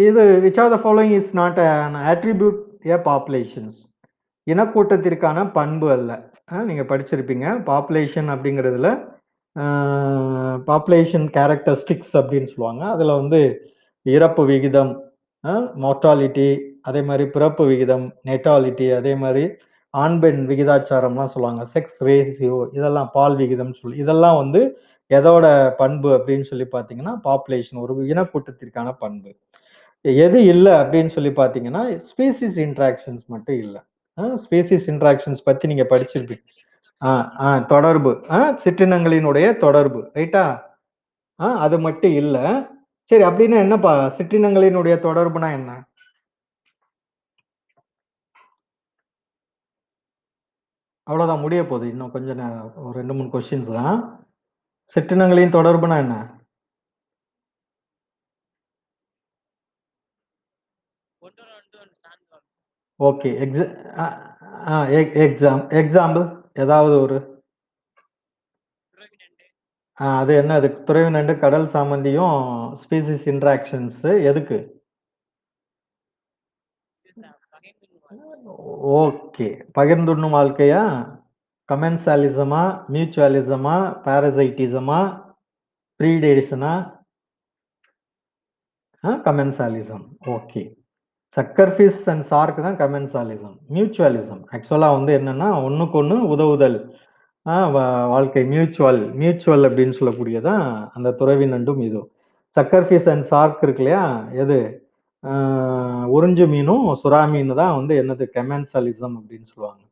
இது which of the following is not an attribute a populations? இனக்கூட்டத்திற்கான பண்பு அல்ல. நீங்க படிச்சிருப்பீங்க. பாப்புலேஷன் அப்படிங்கிறதுல பாப்புலேஷன் கேரக்டரிஸ்டிக்ஸ் அப்படின்னு சொல்லுவாங்க. அதுல வந்து இறப்பு விகிதம், மோர்டாலிட்டி, அதே மாதிரி பிறப்பு விகிதம், நெட்டாலிட்டி, அதே மாதிரி ஆண் பெண் விகிதாச்சாரம்லாம் சொல்லுவாங்க. செக்ஸ் ரேசியோ, இதெல்லாம் பால் விகிதம் சொல்லி இதெல்லாம் வந்து எதோட பண்பு அப்படின்னு சொல்லி பார்த்தீங்கன்னா பாப்புலேஷன், ஒரு இனக்கூட்டத்திற்கான பண்பு. எது இல்ல அப்படின்னு சொல்லி பார்த்தீங்கன்னா ஸ்பீசிஸ் இன்டராக்ஷன்ஸ் மட்டும் இல்ல. ஸ்பீசிஸ் இன்டராக்ஷன்ஸ் பத்தி நீங்க படிச்சிருப்பீங்க. தொடர்பு, சிற்றினங்களினுடைய தொடர்பு, ரைட்டா? அது மட்டும் இல்ல. சரி, அப்படின்னா என்னப்பா சிற்றினங்களினுடைய தொடர்புனா என்ன? அவ்வளவுதான், முடிய போகுது. இன்னும் கொஞ்சம் ஒரு 2, 3 கொஸ்டின்ஸ் தான். சிற்றினங்களின் தொடர்புனா என்ன? ஓகே. எக்ஸாம்பிள் ஏதாவது ஒரு அது என்ன? அது துறவி நண்டு, கடல் சாமந்தியும் ஸ்பீசிஸ் இன்டராக்ஷன்ஸ் எதுக்கு? ஓகே. பகிர்ந்துண்ணும் வாழ்க்கையா? கமென்சாலிசமா, மியூச்சுவலிசமா, பாரசைட்டிசமா, ப்ரீடேஷனா? கமென்சாலிசம். ஓகே. சக்கர்ஃபிஷ் அண்ட் ஷார்க் தான் கமென்சாலிசம். மியூச்சுவலிசம் ஆக்சுவலா வந்து என்னன்னா ஒண்ணுக்கு ஒண்ணு உதவுதல். வாழ்க்கை மியூச்சுவல் அப்படின்னு சொல்லக்கூடியதான் அந்த துறவி நண்டும் இதுவும். சக்கர்ஃபிஷ் அண்ட் ஷார்க் இருக்கு இல்லையா? எது? உறிஞ்சு மீனும் சுறா மீன் தான் வந்து என்னது கமென்சாலிசம் அப்படின்னு சொல்லுவாங்க.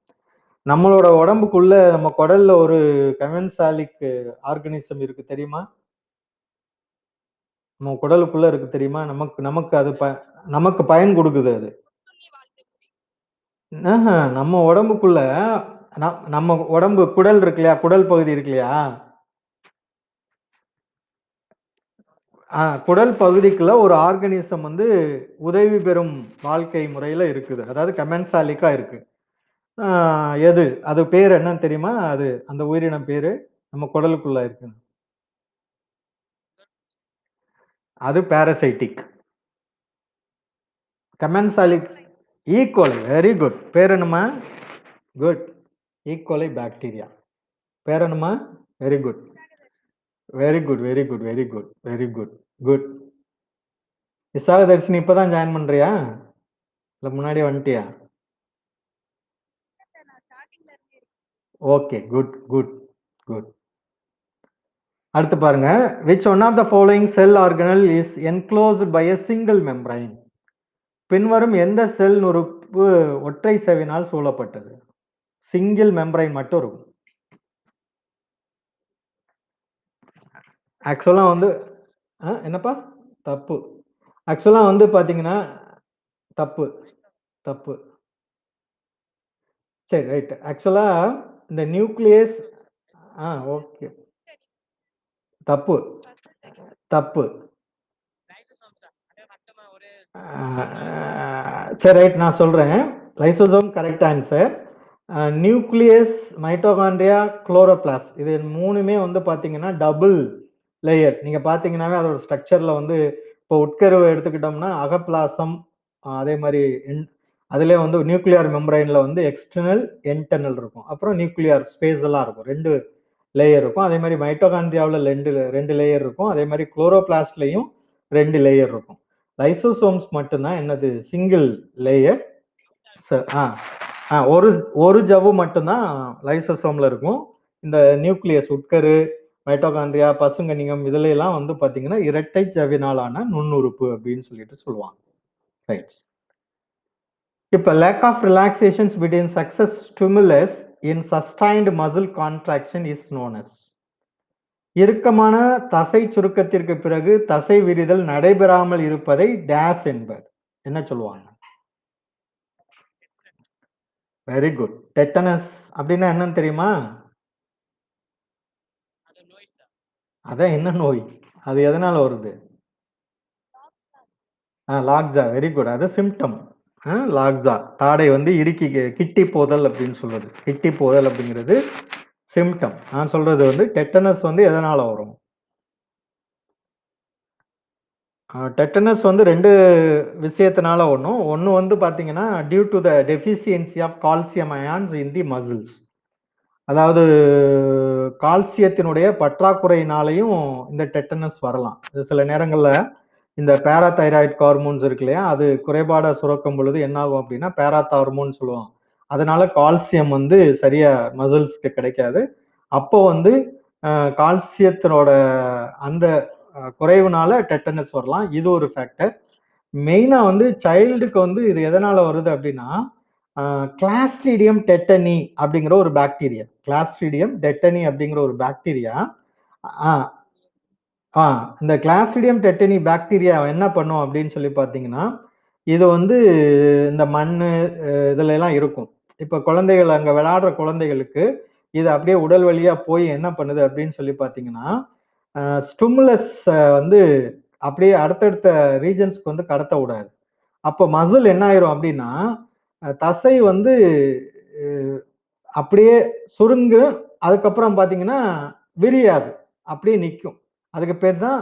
நம்மளோட உடம்புக்குள்ள நம்ம குடல்ல ஒரு கமென்சாலிக் ஆர்கனிசம் இருக்கு தெரியுமா? நம்ம குடலுக்குள்ள இருக்கு தெரியுமா? நமக்கு நமக்கு அது நமக்கு பயன் கொடுக்குது அது. நம்ம உடம்புக்குள்ள நம்ம உடம்பு குடல் இருக்கு இல்லையா? குடல் பகுதி இருக்கு இல்லையா? குடல் பகுதிக்குள்ள ஒரு ஆர்கனிசம் வந்து உதவி பெறும் வாழ்க்கை முறையில இருக்குது. அதாவது கமென்சாலிக்கா இருக்கு. எது? அது பேர் என்னன்னு தெரியுமா? அது அந்த உயிரினம் பேரு நம்ம குடலுக்குள்ள இருக்கு. அது parasitic. Commensalic E coli. Very good. பேர் என்னம்மா? குட். E coli bacteria. பேர் என்னம்மா? Very good. Very good, very good, very good, very good, good. Visakadharshini இப்பதான் ஜாயின் பண்றியா? இல்ல முன்னாடியே வந்துட்டியா? Okay, good, good, good. அடுத்து பாருங்க. which one of the following cell organelle is enclosed by a single membrane? பின்வரும் எந்த செல் உறுப்பு ஒற்றை செவினால் சூழப்பட்டது? சிங்கிள் மெம்பரைன் மட்டும் இருக்கும். ஆக்சுவலா வந்து என்னப்பா? தப்பு. ஆக்சுவலா வந்து பாத்தீங்கன்னா தப்பு, தப்பு. சரி, ரைட். ஆக்சுவலா இந்த நியூக்ளியஸ் ஓகே. தப்பு, தப்பு. சரி, ரைட், நான் சொல்றேன். Lysosome correct answer. Nucleus, mitochondria, chloroplast இது மூணுமே வந்து பாத்தீங்கன்னா டபுள் லேயர். நீங்க பாத்தீங்கன்னாவே அதோட ஸ்ட்ரக்சர்ல வந்து இப்போ உட்கருவை எடுத்துக்கிட்டோம்னா அகப்பிளாசம், அதே மாதிரி அதுலயே வந்து நியூக்ளியர் மெம்பரைன்ல வந்து எக்ஸ்டர்னல், இன்டர்னல் இருக்கும். அப்புறம் நியூக்ளியர் ஸ்பேஸ் எல்லாம் இருக்கும். 2 லேயர் இருக்கும். அதே மாதிரி மைட்டோகாண்ட்ரியாவில் ரெண்டு லேயர் இருக்கும். அதே மாதிரி குளோரோபிளாஸ்ட்லயும் 2 லேயர் இருக்கும். லைசோசோம்ஸ் மட்டும்தான் என்னது சிங்கிள் லேயர். ஒரு ஒரு ஜவ்வு மட்டும்தான் லைசோசோம்ல இருக்கும். இந்த நியூக்ளியஸ், உட்கரு, மைட்டோகாண்ட்ரியா, பசுங்கனிகம் இதுல எல்லாம் வந்து பாத்தீங்கன்னா இரட்டை ஜவ்வினாலான நுண்ணுறுப்பு அப்படின்னு சொல்லிட்டு சொல்லுவாங்க. ரைட். இப்ப lack of relaxations between success stimulus in sustained muscle contraction is known as. இறுக்கமான தசை சுருக்கத்திற்கு பிறகு தசை விரிதல் நடைபெறாமல் இருப்பதை டேஸ் என்பர். என்ன சொல்லுவாங்க? Very good. டெட்டனஸ் அப்படின்னா என்னன்னு தெரியுமா? அதான் என்ன நோய்? அது எதனால வருது? லாக்ஜா வெரி குட். அது சிம்டம். லாக்ஜா தாடை வந்து இறுக்கி கிட்டி போதல் அப்படின்னு சொல்றது. கிட்டி போதல் அப்படிங்கிறது சிம்டம். நான் சொல்றது வந்து டெட்டனஸ் வந்து எதனால வரும்? டெட்டனஸ் வந்து 2 விஷயத்தினால வரும். ஒண்ணு வந்து பார்த்தீங்கன்னா, due to the deficiency of calcium ions in the muscles. அதாவது கால்சியத்தினுடைய பற்றாக்குறையினாலயும் இந்த டெட்டனஸ் வரலாம். இது சில நேரங்கள்ல இந்த பாராதைராய்டு ஹார்மோன்ஸ் இருக்கு இல்லையா? அது குறைபாடா சுரக்கும் பொழுது என்ன ஆகும் அப்படின்னா, பாராதார்மோன் சொல்லுவோம். அதனால கால்சியம் வந்து சரியா மசில்ஸ்க்கு கிடைக்காது. அப்போ வந்து அ கால்சியத்தினோட அந்த குறைவுனால டெட்டனஸ் வரலாம். இது ஒரு ஃபேக்டர். மெயினா வந்து சைல்டுக்கு வந்து இது எதனால வருது அப்படின்னா, அ கிளாஸ்ட்ரிடியம் டெட்டனி அப்படிங்கிற ஒரு பாக்டீரியா. கிளாஸ்ட்ரிடியம் டெட்டனி அப்படிங்கிற ஒரு பாக்டீரியா. ஆ ஆ இந்த கிளாஸ்ட்ரிடியம் டெட்டனி பாக்டீரியா என்ன பண்ணும் அப்படின்னு சொல்லி பார்த்தீங்கன்னா, இது வந்து இந்த மண்ணு இதுல எல்லாம் இருக்கும். இப்ப குழந்தைகள் அங்க விளையாடுற குழந்தைகளுக்கு, இது அப்படியே உடல் வழியா போய் என்ன பண்ணுது அப்படின்னு சொல்லி பார்த்தீங்கன்னா, ஸ்டிமுலஸ் வந்து அப்படியே அடுத்தடுத்த ரீஜன்ஸ்க்கு வந்து கடத்த விடாது. அப்ப மசில் என்ன ஆயிரும் அப்படின்னா, தசை வந்து அ அப்படியே சுருங்கும். அதுக்கப்புறம் பார்த்தீங்கன்னா, விரியாது. அப்படியே நிக்கும். அதுக்கு பேர் தான்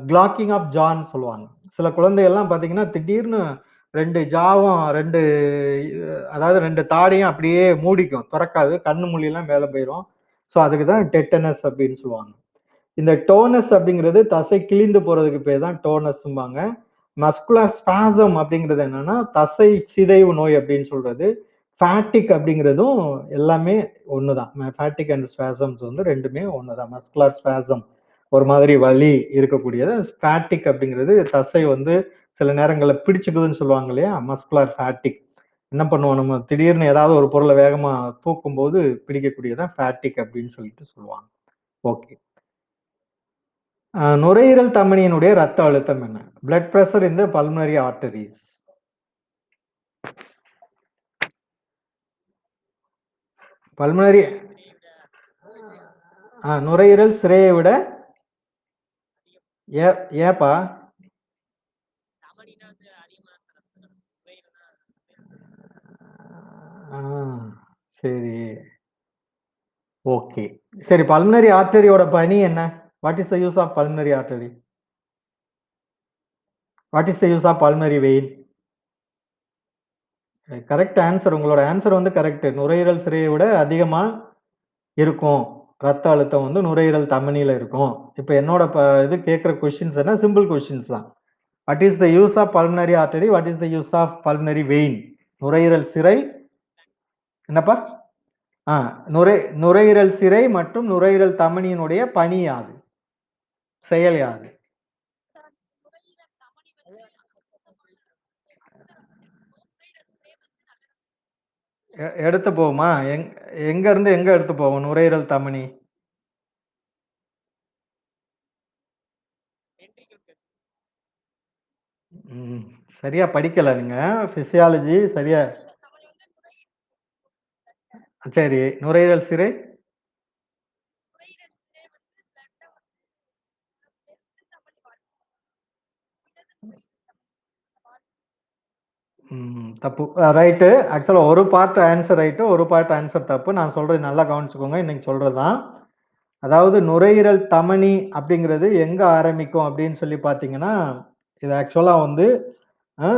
க்ளாக்கிங் ஆஃப் ஜான்னு சொல்லுவாங்க. சில குழந்தைகள்லாம் பார்த்தீங்கன்னா, திடீர்னு 2 ஜாவும் 2 அதாவது 2 தாடையும் அப்படியே மூடிக்கும். தொறக்காது. கண்ணு, மூலிலாம் மேல போயிரும். ஸோ அதுக்கு தான் டெட்டனஸ் அப்படின்னு சொல்லுவாங்க. இந்த டோனஸ் அப்படிங்கிறது தசை கிழிந்து போறதுக்கு பேர் தான் டோனஸ்ம்பாங்க. மஸ்குலர் ஸ்பாசம் அப்படிங்கிறது என்னன்னா, தசை சிதைவு நோய் அப்படின்னு சொல்றது. ஃபேட்டிக் அப்படிங்கிறதும் எல்லாமே ஒண்ணுதான். ஃபேட்டிக் அண்ட் ஸ்பாசம்ஸ் வந்து 2மே ஒண்ணுதான். மஸ்குலர் ஸ்பாசம் ஒரு மாதிரி வலி இருக்கக்கூடியது. ஃபேட்டிக் அப்படிங்கிறது தசை வந்து சில நேரங்கள்ல பிடிச்சுக்குதுன்னு சொல்லுவாங்க இல்லையா? Muscular fatigue. என்ன பண்ணுவோம் நம்ம திடீர்னு ஏதாவது ஒரு பொருள வேகமா தூக்கும்போது பிடிக்கக்கூடியதான் ஃபேட்டிக் அப்படின்னு சொல்லிட்டு சொல்லுவாங்க. ஓகே. நுரையீரல் தமனியினுடைய ரத்த அழுத்தம் என்ன? பிளட் பிரஷர் இன் த பல்மனரி ஆர்டரீஸ். பல்மனரி நுரையீரல் சிரையை விட ஏ ஏப்பா? ஆ, சரி. ஓகே. சரி பல்மனரி ஆர்டரியோட பணி என்ன? What is the use of pulmonary artery? What is the use of pulmonary vein? Correct answer. உங்களோட ஆன்சர் வந்து கரெக்ட். நுரையீரல் சிரையை விட அதிகமா இருக்கும். ரத்த அழுத்தம் வந்து நுரையீரல் தமனியில இருக்கும். இப்ப என்னோட இது கேட்கிற கொஸ்டின்ஸ் என்ன சிம்பிள் கொஸ்டின்ஸ் தான். What is the use of pulmonary artery? What is the use of pulmonary vein? நுரையீரல் சிரை என்னப்பா? ஆ நுரையீரல் சிரை மற்றும் நுரையீரல் தமனியினுடைய பணி யாது? செயல் யாது? எடுத்து போகுமா? எங்க இருந்து எங்க எடுத்து போகும் நுரையீரல் தமனி? ம். சரியா படிக்கல நீங்க. பிசியாலஜி சரியா சரி. நுரையீரல் சிரை? தப்பு. ரைட்டு. ஆக்சுவலா ஒரு பார்ட் ஆன்சர் ரைட்டு, ஒரு பார்ட் ஆன்சர் தப்பு. நான் சொல்றது நல்லா கவனிச்சுக்கோங்க. இன்னைக்கு சொல்றது தான். அதாவது நுரையீரல் தமனி அப்படிங்கிறது எங்க ஆரம்பிக்கும் அப்படின்னு சொல்லி பார்த்தீங்கன்னா, இது ஆக்சுவலா வந்து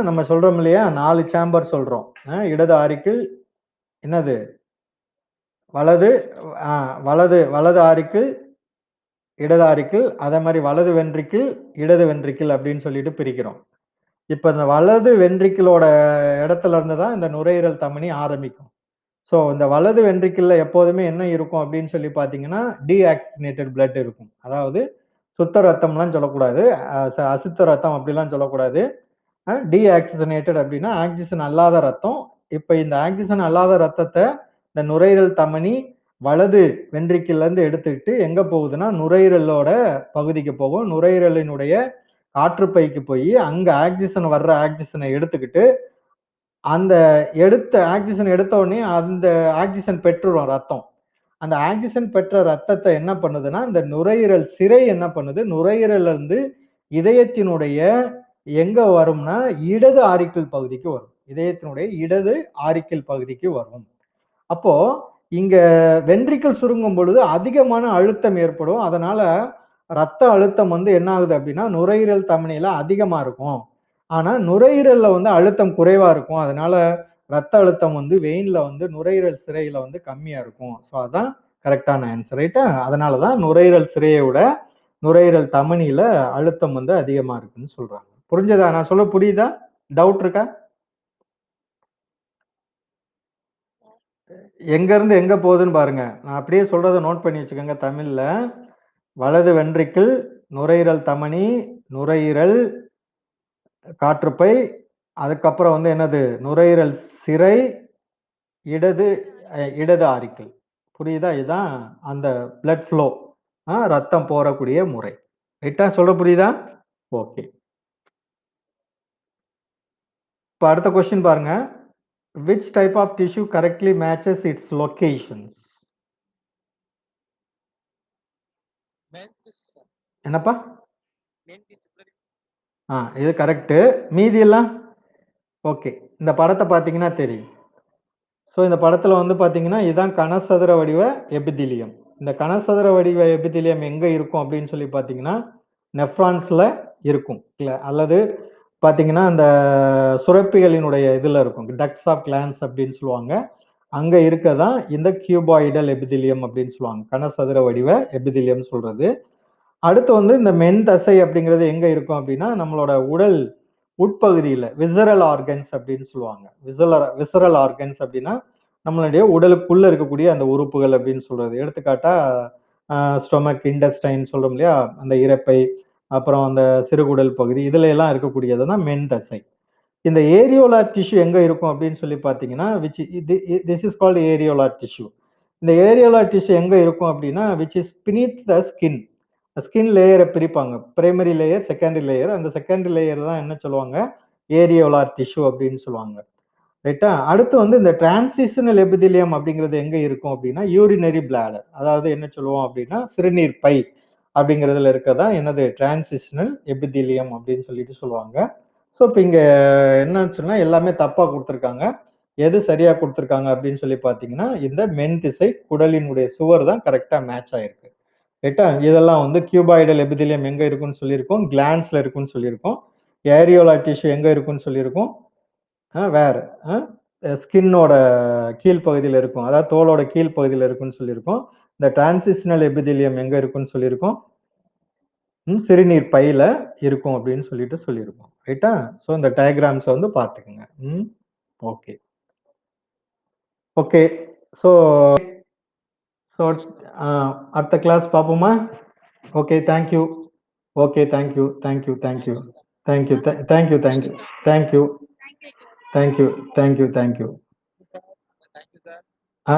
நம்ம சொல்றோம் இல்லையா? 4 சேம்பர் சொல்றோம். இடது ஆரிக்கிள் என்னது? வலது அ வலது வலது ஆரிக்கிள், இடது ஆரிக்கிள், அதே மாரி வலது வென்ட்ரிக்கிள், இடது வென்ட்ரிக்கிள் அப்படின்னு சொல்லிட்டு பிரிக்கிறோம். இப்ப இந்த வலது வென்ட்ரிக்கிளோட இடத்துல இருந்து தான் இந்த நுரையீரல் தமனி ஆரம்பிக்கும். ஸோ இந்த வலது வென்ட்ரிக்கிள்ல எப்போதுமே என்ன இருக்கும் அப்படின்னு சொல்லி பார்த்தீங்கன்னா, டீஆக்சிஜனேட்டட் பிளட் இருக்கும். அதாவது சுத்த ரத்தம்லாம் சொல்லக்கூடாது. அசுத்த ரத்தம் அப்படிலாம் சொல்லக்கூடாது. டீஆக்சிஜனேட்டட் அப்படின்னா ஆக்ஸிஜன் அல்லாத ரத்தம். இப்ப இந்த ஆக்ஸிஜன் அல்லாத ரத்தத்த இந்த நுரையீரல் தமனி வலது வென்ட்ரிக்கிள்ல இருந்து எடுத்துக்கிட்டு எங்க போகுதுன்னா, நுரையீரலோட பகுதிக்கு போகும். நுரையீரலினுடைய காற்றுப்பைக்கு போயி, அங்க ஆக்ஸிஜன் வர்ற ஆக்ஸிஜனை எடுத்துக்கிட்டு அந்த ஆக்ஸிஜன் எடுத்த உடனே அந்த ஆக்ஸிஜன் பெற்றுரும் ரத்தம். அந்த ஆக்ஸிஜன் பெற்ற ரத்தத்த என்ன பண்ணுதுன்னா, இந்த நுரையீரல் சிரை என்ன பண்ணுது, நுரையீரல்ல இருந்து இதயத்தினுடைய எங்க வரும்னா இடது ஆரிக்கிள் பகுதிக்கு வரும். இதயத்தினுடைய இடது ஆரிக்கிள் பகுதிக்கு வரும். அப்போ இங்க வென்ட்ரிக்கிள் சுருங்கும் பொழுது அதிகமான அழுத்தம் ஏற்படும். அதனால ரத்த அழுத்தம் வந்து என்ன ஆகுது அப்படின்னா, நுரையீரல் தமனியில அதிகமா இருக்கும். ஆனா நுரையீரல்ல வந்து அழுத்தம் குறைவா இருக்கும். அதனால ரத்த அழுத்தம் வந்து வெயின்ல வந்து நுரையீரல் சிரையில வந்து கம்மியா இருக்கும். ஸோ அதான் கரெக்ட்டான ஆன்சர் ரைட்டா? அதனால தான் நுரையீரல் சிரைய விட நுரையீரல் தமனியில அழுத்தம் வந்து அதிகமா இருக்குன்னு சொல்றாங்க. புரிஞ்சதா? நான் சொல்ல புரியுதா? டவுட் இருக்கா? எங்க இருந்து எங்க போகுதுன்னு பாருங்க. நான் அப்படியே சொல்றத நோட் பண்ணி வச்சுக்கோங்க தமிழ்ல. வலது வென்ட்ரிக்கிள், நுரையீரல் தமனி, நுரையீரல், காற்றுப்பை, அதுக்கப்புறம் வந்து என்னது? நுரையீரல் சிரை, இடது ஆரிக்கிள். புரியுதா? இதான் அந்த பிளட் ஃப்ளோ. ரத்தம் போறக்கூடிய முறை. ரைட்டா? சொல்ல புரியுதா? ஓகே. இப்ப அடுத்த கொஸ்டின் பாருங்க. Which type of tissue correctly matches its locations? என்னப்பா? இது கரெக்ட்டு. மீதி எல்லாம்? ஓகே. இந்த படத்த பார்த்தீங்கன்னா தெரியும். ஸோ இந்த படத்துல வந்து பார்த்தீங்கன்னா, இதான் கனசதுர வடிவ எபிதிலியம். இந்த கனசதுர வடிவ எபிதிலியம் எங்க இருக்கும் அப்படின்னு சொல்லி பார்த்தீங்கன்னா, நெஃப்ரான்ஸ்ல இருக்கும். இல்ல அல்லது பார்த்தீங்கன்னா, அந்த சுரப்பிகளினுடைய இதுல இருக்கும். டக்ட்ஸ் ஆஃப் கிளான்ஸ் அப்படின்னு சொல்லுவாங்க. அங்க இருக்கதான் இந்த கியூபாய்டல் எபிதிலியம் அப்படின்னு சொல்லுவாங்க. கனசதுர வடிவ எபிதிலியம் சொல்றது. அடுத்து வந்து இந்த மென் தசை அப்படிங்கிறது எங்க இருக்கும் அப்படின்னா, நம்மளோட உடல் உட்பகுதியில விசரல் ஆர்கன்ஸ் அப்படின்னு சொல்லுவாங்க. விசரல் ஆர்கன்ஸ் அப்படின்னா, நம்மளுடைய உடலுக்குள்ள இருக்கக்கூடிய அந்த உறுப்புகள் அப்படின்னு சொல்றது. எடுத்துக்காட்டா ஸ்டொமக், இன்டெஸ்டைன் சொல்றோம் இல்லையா? அந்த இரைப்பை, அப்புறம் அந்த சிறுகுடல் பகுதி இதுல எல்லாம் இருக்கக்கூடியது தான் மென் தசை. இந்த ஏரியோலார் டிஷ்யூ எங்க இருக்கும் அப்படின்னு சொல்லி பார்த்தீங்கன்னா, this is called areolar tissue. இந்த ஏரியோலார் டிஷ்யூ எங்க இருக்கும் அப்படின்னா, which is beneath the skin. Skin லேயர பிரிப்பாங்க. Primary layer, secondary layer. அந்த செகண்டரி லேயர் தான் என்ன சொல்லுவாங்க? ஏரியோலார் டிஷ்யூ அப்படின்னு சொல்லுவாங்க. ரைட்டா? அடுத்து வந்து இந்த டிரான்சிஷனல் எபிதிலியம் அப்படிங்கிறது எங்க இருக்கும் அப்படின்னா, யூரினரி பிளாடர். அதாவது என்ன சொல்லுவோம் அப்படின்னா, சிறுநீர் பை அப்படிங்கிறதுல இருக்கதான் என்னது டிரான்சிஷனல் எபிதிலியம் அப்படின்னு சொல்லிட்டு சொல்லுவாங்க. ஸோ இப்ப இங்க என்னன்னு சொன்னா எல்லாமே தப்பா குடுத்துருக்காங்க. எது சரியா குடுத்துருக்காங்க அப்படின்னு சொல்லி பார்த்தீங்கன்னா, இந்த மென் திசை குடலினுடைய சுவர் தான் கரெக்ட்டா மேட்ச் ஆயிருக்கு. ரைட்டா? இதெல்லாம் வந்து கியூபாய்டல் எபிதிலியம் எங்க இருக்குன்னு சொல்லியிருக்கோம். கிளாண்ட்ஸ்ல இருக்குன்னு சொல்லியிருக்கோம். ஏரியோலா டிஷ்யூ எங்க இருக்குன்னு சொல்லியிருக்கோம். வேற. அ ஸ்கின்னோட கீழ் பகுதியில இருக்கும். அதாவது தோலோட கீழ் பகுதியில இருக்குன்னு சொல்லியிருக்கோம். இந்த டிரான்சிஷனல் எபிதிலியம் எங்க இருக்குன்னு சொல்லியிருக்கோம். சிறுநீர் பையில இருக்கும் அப்படின்னு சொல்லிட்டு சொல்லியிருக்கோம். ரைட்டா? ஸோ இந்த டயகிராம்ஸ வந்து பார்த்துக்கங்க. ஓகே. ஓகே. ஸோ ஸோ அ அடுத்த கிளாஸ் பார்ப்போமா? Okay. Thank you. Okay. Thank you. Thank you. Thank you. Thank you. Thank you. Thank you. Thank you. Thank you. Thank you. Thank you. A